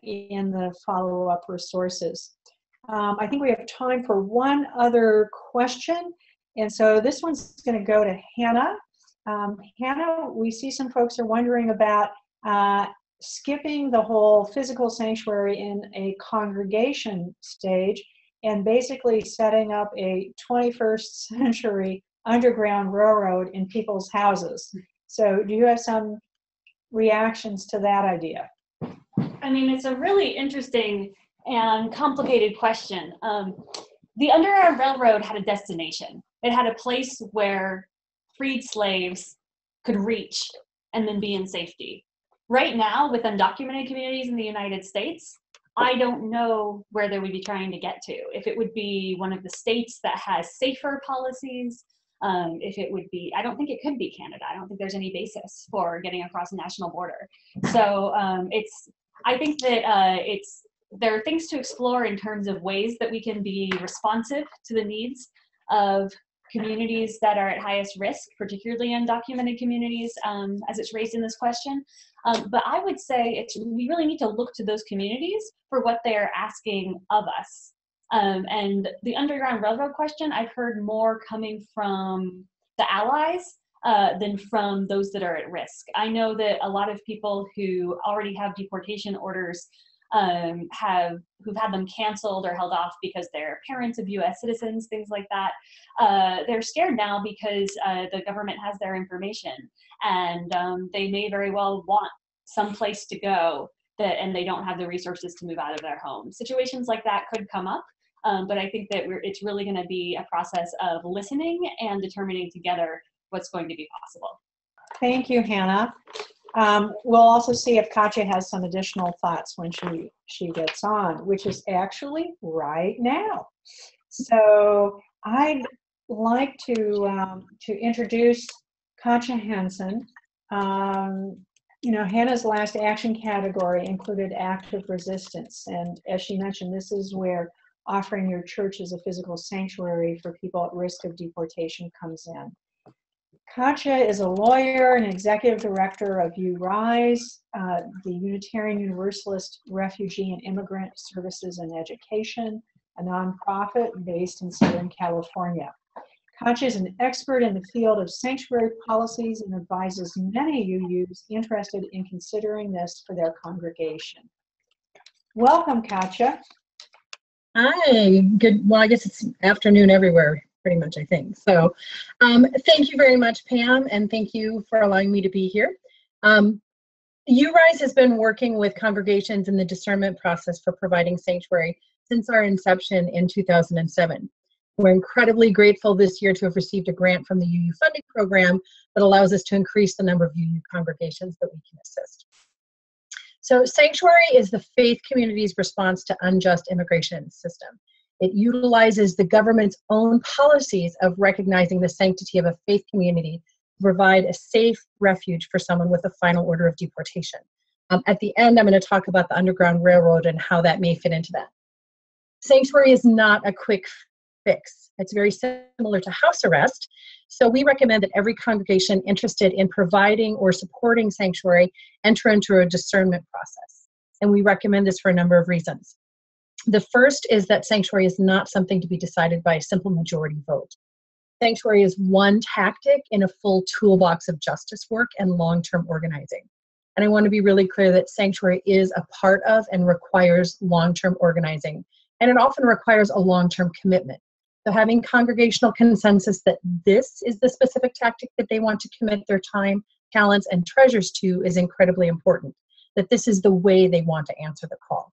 in the follow-up resources. I think we have time for one other question, and so this one's going to go to Hannah. Hannah, we see some folks are wondering about skipping the whole physical sanctuary in a congregation stage and basically setting up a 21st century underground railroad in people's houses. So do you have some reactions to that idea? I mean, it's a really interesting and complicated question. The Underground Railroad had a destination. It had a place where freed slaves could reach and then be in safety. Right now, with undocumented communities in the United States, I don't know where they would be trying to get to. If it would be one of the states that has safer policies, if it would be, I don't think it could be Canada. I don't think there's any basis for getting across a national border. So I think that there are things to explore in terms of ways that we can be responsive to the needs of communities that are at highest risk, particularly undocumented communities, as it's raised in this question. But I would say we really need to look to those communities for what they are asking of us. And the Underground Railroad question, I've heard more coming from the allies than from those that are at risk. I know that a lot of people who already have deportation orders who've had them canceled or held off because they're parents of U.S. citizens, things like that. They're scared now because the government has their information, and they may very well want some place to go and they don't have the resources to move out of their home. Situations like that could come up, but I think that it's really going to be a process of listening and determining together what's going to be possible. Thank you, Hannah. We'll also see if Katya has some additional thoughts when she gets on, which is actually right now. So I'd like to introduce Katya Hansen. Hannah's last action category included active resistance, and as she mentioned, this is where offering your church as a physical sanctuary for people at risk of deportation comes in. Katya is a lawyer and executive director of URISE, the Unitarian Universalist Refugee and Immigrant Services and Education, a nonprofit based in Southern California. Katya is an expert in the field of sanctuary policies and advises many UUs interested in considering this for their congregation. Welcome, Katya. Hi, good. Well, I guess it's afternoon everywhere, pretty much, I think. So thank you very much, Pam, and thank you for allowing me to be here. URISE has been working with congregations in the discernment process for providing sanctuary since our inception in 2007. We're incredibly grateful this year to have received a grant from the UU funding program that allows us to increase the number of UU congregations that we can assist. So sanctuary is the faith community's response to unjust immigration system. It utilizes the government's own policies of recognizing the sanctity of a faith community to provide a safe refuge for someone with a final order of deportation. At the end, I'm going to talk about the Underground Railroad and how that may fit into that. Sanctuary is not a quick fix. It's very similar to house arrest. So we recommend that every congregation interested in providing or supporting sanctuary enter into a discernment process. And we recommend this for a number of reasons. The first is that sanctuary is not something to be decided by a simple majority vote. Sanctuary is one tactic in a full toolbox of justice work and long-term organizing. And I want to be really clear that sanctuary is a part of and requires long-term organizing. And it often requires a long-term commitment. So having congregational consensus that this is the specific tactic that they want to commit their time, talents, and treasures to is incredibly important, that this is the way they want to answer the call.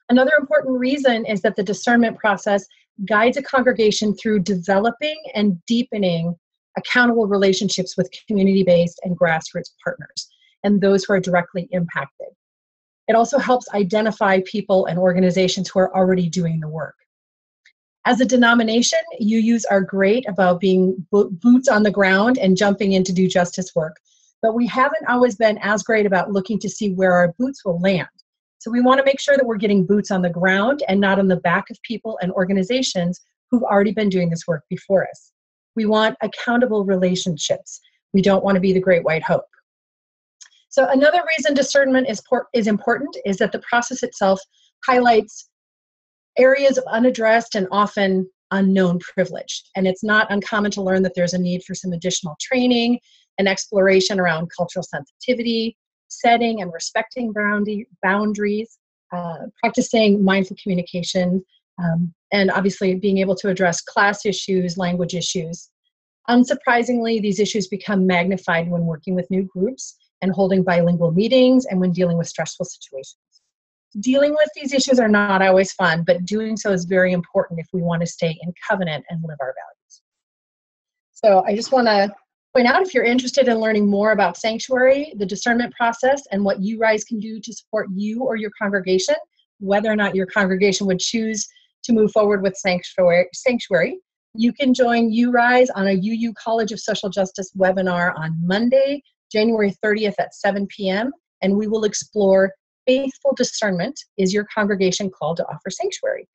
Another important reason is that the discernment process guides a congregation through developing and deepening accountable relationships with community-based and grassroots partners and those who are directly impacted. It also helps identify people and organizations who are already doing the work. As a denomination, UUs are great about being boots on the ground and jumping in to do justice work, but we haven't always been as great about looking to see where our boots will land. So we want to make sure that we're getting boots on the ground and not on the back of people and organizations who've already been doing this work before us. We want accountable relationships. We don't want to be the great white hope. So another reason discernment is important is that the process itself highlights areas of unaddressed and often unknown privilege. And it's not uncommon to learn that there's a need for some additional training and exploration around cultural sensitivity, setting and respecting boundaries, practicing mindful communication, and obviously being able to address class issues, language issues. Unsurprisingly, these issues become magnified when working with new groups and holding bilingual meetings and when dealing with stressful situations. Dealing with these issues are not always fun, but doing so is very important if we want to stay in covenant and live our values. So I just want to point out, if you're interested in learning more about sanctuary, the discernment process, and what URISE can do to support you or your congregation, whether or not your congregation would choose to move forward with sanctuary, you can join URISE on a UU College of Social Justice webinar on Monday, January 30th at 7 p.m., and we will explore faithful discernment. Is your congregation called to offer sanctuary?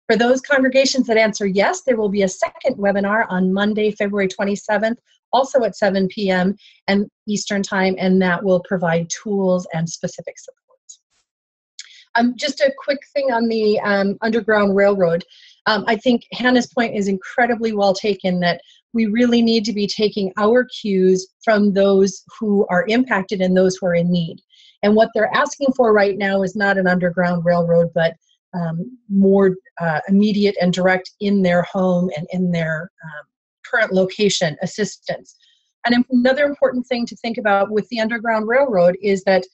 For those congregations that answer yes, there will be a second webinar on Monday, February 27th, also at 7 p.m. and Eastern Time, and that will provide tools and specific support. Just a quick thing on the Underground Railroad. I think Hannah's point is incredibly well taken, that we really need to be taking our cues from those who are impacted and those who are in need. And what they're asking for right now is not an Underground Railroad, but more immediate and direct in their home and in their current location assistance. And another important thing to think about with the Underground Railroad is that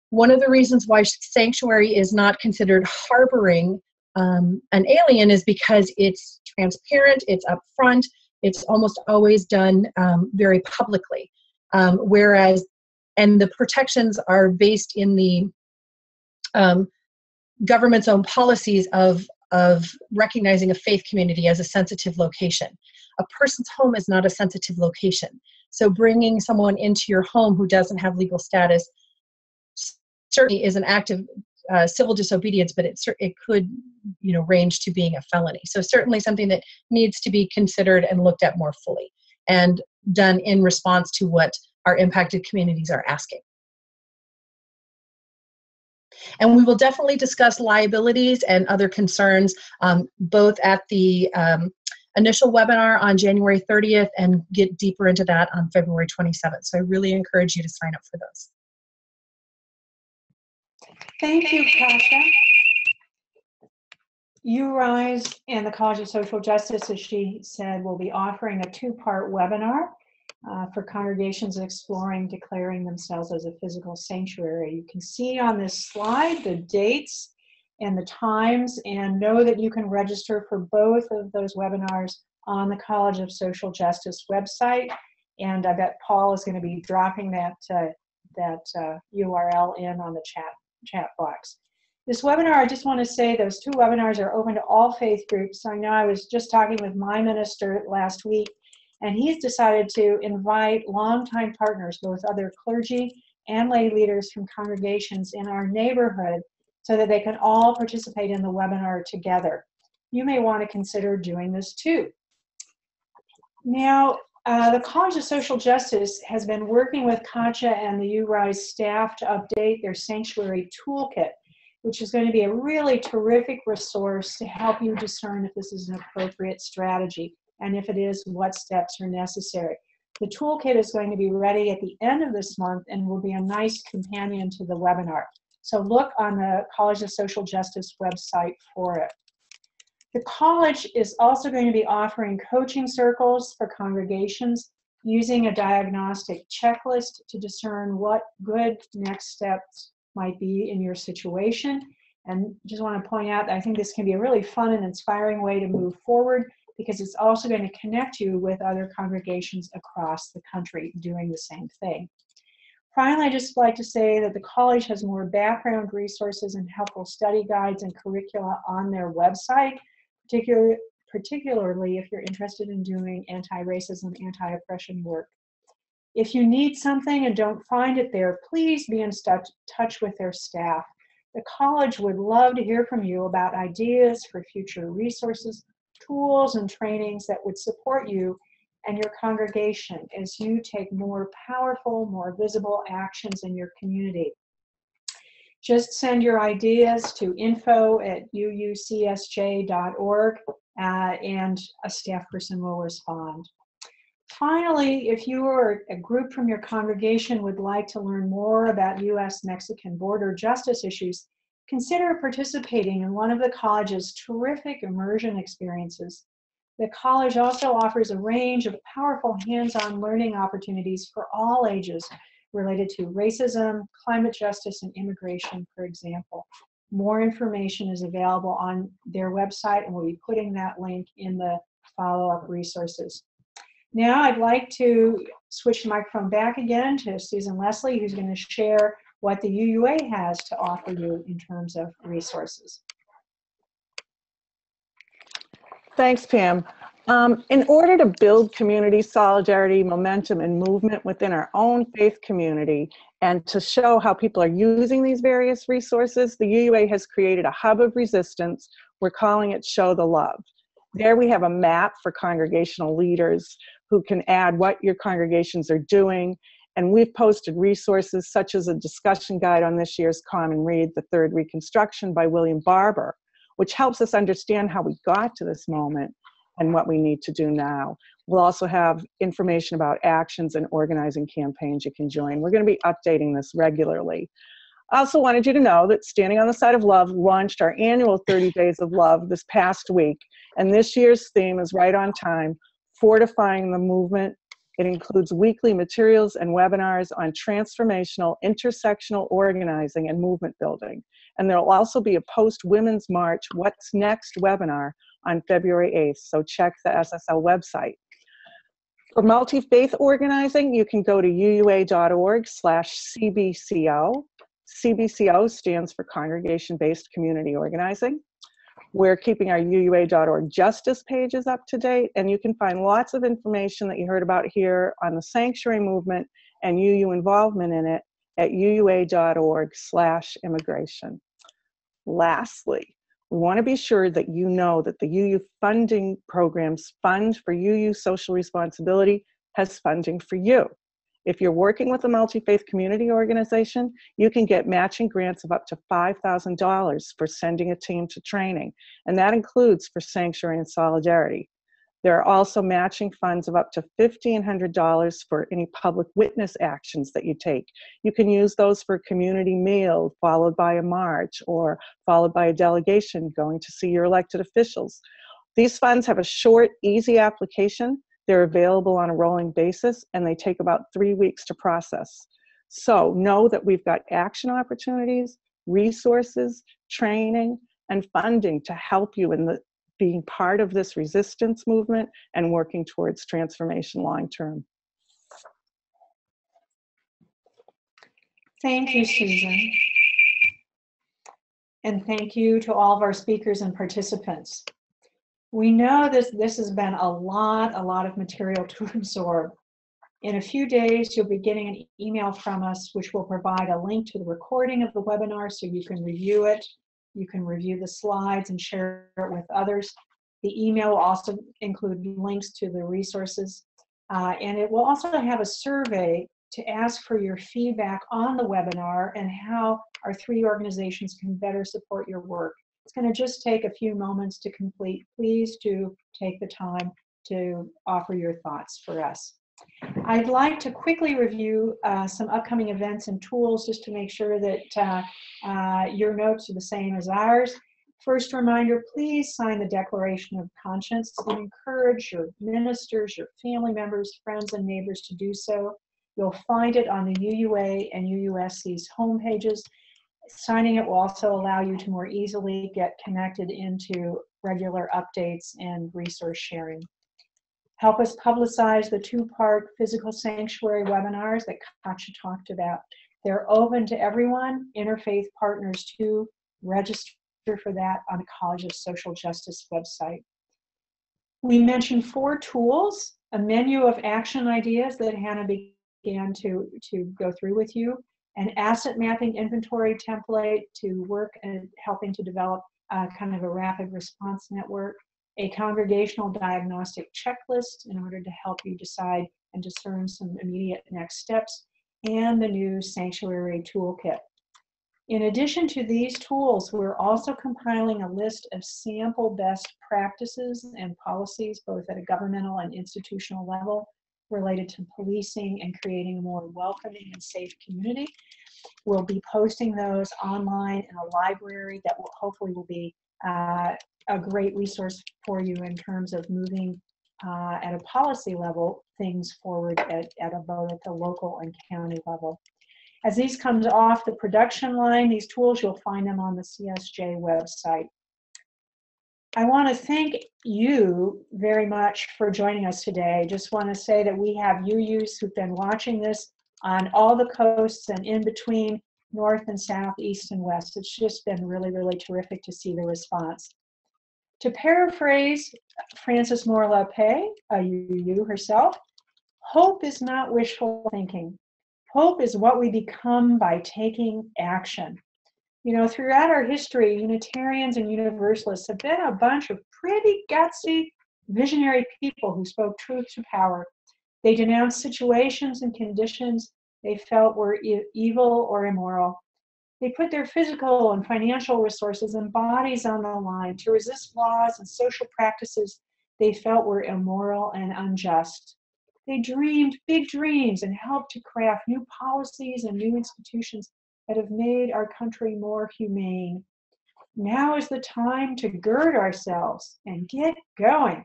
one of the reasons why sanctuary is not considered harboring an alien is because it's transparent, it's upfront, it's almost always done very publicly. And the protections are based in the government's own policies of recognizing a faith community as a sensitive location. A person's home is not a sensitive location. So bringing someone into your home who doesn't have legal status certainly is an act of civil disobedience, but it could, range to being a felony. So certainly something that needs to be considered and looked at more fully and done in response to what our impacted communities are asking. And we will definitely discuss liabilities and other concerns, both at the initial webinar on January 30th and get deeper into that on February 27th. So I really encourage you to sign up for those. Thank you, Kasia. URISE and the College of Social Justice, as she said, will be offering a two-part webinar for congregations exploring declaring themselves as a physical sanctuary. You can see on this slide the dates and the times, and know that you can register for both of those webinars on the College of Social Justice website. And I bet Paul is going to be dropping that URL in on the chat box. This webinar, I just want to say those two webinars are open to all faith groups. I know I was just talking with my minister last week, and he's decided to invite longtime partners, both other clergy and lay leaders from congregations in our neighborhood, so that they can all participate in the webinar together. You may want to consider doing this too. Now, the College of Social Justice has been working with Kasia and the URISE staff to update their sanctuary toolkit, which is going to be a really terrific resource to help you discern if this is an appropriate strategy, and if it is, what steps are necessary. The toolkit is going to be ready at the end of this month and will be a nice companion to the webinar. So look on the College of Social Justice website for it. The college is also going to be offering coaching circles for congregations using a diagnostic checklist to discern what good next steps might be in your situation. And just want to point out that I think this can be a really fun and inspiring way to move forward, because it's also going to connect you with other congregations across the country doing the same thing. Finally, I'd just like to say that the college has more background resources and helpful study guides and curricula on their website, particularly if you're interested in doing anti-racism, anti-oppression work. If you need something and don't find it there, please be in touch with their staff. The college would love to hear from you about ideas for future resources, tools, and trainings that would support you and your congregation as you take more powerful, more visible actions in your community. Just send your ideas to info@uucsj.org and a staff person will respond. Finally, if you or a group from your congregation would like to learn more about U.S.-Mexican border justice issues, consider participating in one of the college's terrific immersion experiences. The college also offers a range of powerful hands-on learning opportunities for all ages related to racism, climate justice, and immigration, for example. More information is available on their website, and we'll be putting that link in the follow-up resources. Now I'd like to switch the microphone back again to Susan Leslie, who's going to share what the UUA has to offer you in terms of resources. Thanks, Pam. In order to build community solidarity, momentum, and movement within our own faith community, and to show how people are using these various resources, the UUA has created a hub of resistance. We're calling it Show the Love. There we have a map for congregational leaders who can add what your congregations are doing. And we've posted resources such as a discussion guide on this year's Common Read, The Third Reconstruction by William Barber, which helps us understand how we got to this moment and what we need to do now. We'll also have information about actions and organizing campaigns you can join. We're going to be updating this regularly. I also wanted you to know that Standing on the Side of Love launched our annual 30 Days of Love this past week. And this year's theme is right on time, Fortifying the Movement. It includes weekly materials and webinars on transformational, intersectional organizing and movement building. And there will also be a post-Women's March What's Next webinar on February 8th, so check the SSL website. For multi-faith organizing, you can go to uua.org/CBCO. CBCO stands for Congregation-Based Community Organizing. We're keeping our uua.org justice pages up to date, and you can find lots of information that you heard about here on the sanctuary movement and UU involvement in it at uua.org/immigration. Lastly, we want to be sure that you know that the UU funding programs Fund for UU Social Responsibility has funding for you. If you're working with a multi-faith community organization, you can get matching grants of up to $5,000 for sending a team to training, and that includes for Sanctuary and Solidarity. There are also matching funds of up to $1,500 for any public witness actions that you take. You can use those for a community meal, followed by a march, or followed by a delegation going to see your elected officials. These funds have a short, easy application. They're available on a rolling basis, and they take about 3 weeks to process. So know that we've got action opportunities, resources, training, and funding to help you in being part of this resistance movement and working towards transformation long term. Thank you, Susan. And thank you to all of our speakers and participants. We know this has been a lot of material to absorb. In a few days, you'll be getting an email from us, which will provide a link to the recording of the webinar so you can review it. You can review the slides and share it with others. The email will also include links to the resources. And it will also have a survey to ask for your feedback on the webinar and how our 3 organizations can better support your work. It's going to just take a few moments to complete. Please do take the time to offer your thoughts for us. I'd like to quickly review some upcoming events and tools just to make sure that your notes are the same as ours. First reminder, please sign the Declaration of Conscience and encourage your ministers, your family members, friends, and neighbors to do so. You'll find it on the UUA and UUSC's homepages. Signing it will also allow you to more easily get connected into regular updates and resource sharing. Help us publicize the two-part physical sanctuary webinars that Katja talked about. They're open to everyone, interfaith partners too. Register for that on the College of Social Justice website. We mentioned 4 tools, a menu of action ideas that Hannah began to go through with you, an asset mapping inventory template to work and helping to develop kind of a rapid response network, a congregational diagnostic checklist in order to help you decide and discern some immediate next steps, and the new sanctuary toolkit. In addition to these tools, we're also compiling a list of sample best practices and policies, both at a governmental and institutional level, related to policing and creating a more welcoming and safe community. We'll be posting those online in a library that will hopefully will be a great resource for you in terms of moving at a policy level things forward at both at the local and county level. As these come off the production line, these tools, you'll find them on the CSJ website. I want to thank you very much for joining us today. Just want to say that we have UUs who've been watching this on all the coasts and in between north and south, east and west. It's just been really, really terrific to see the response. To paraphrase Frances Moore Lapay, a UU herself, hope is not wishful thinking. Hope is what we become by taking action. You know, throughout our history, Unitarians and Universalists have been a bunch of pretty gutsy, visionary people who spoke truth to power. They denounced situations and conditions they felt were evil or immoral. They put their physical and financial resources and bodies on the line to resist laws and social practices they felt were immoral and unjust. They dreamed big dreams and helped to craft new policies and new institutions that have made our country more humane. Now is the time to gird ourselves and get going.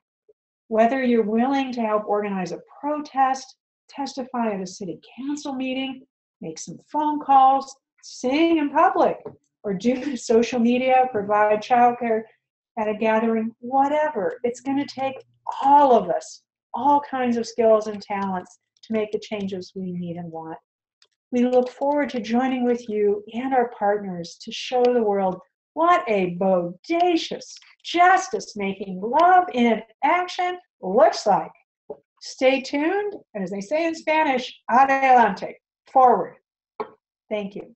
Whether you're willing to help organize a protest, testify at a city council meeting, make some phone calls, sing in public, or do social media, provide childcare at a gathering, whatever. It's going to take all of us, all kinds of skills and talents to make the changes we need and want. We look forward to joining with you and our partners to show the world what a bodacious, justice-making love in action looks like. Stay tuned, and as they say in Spanish, adelante, forward. Thank you.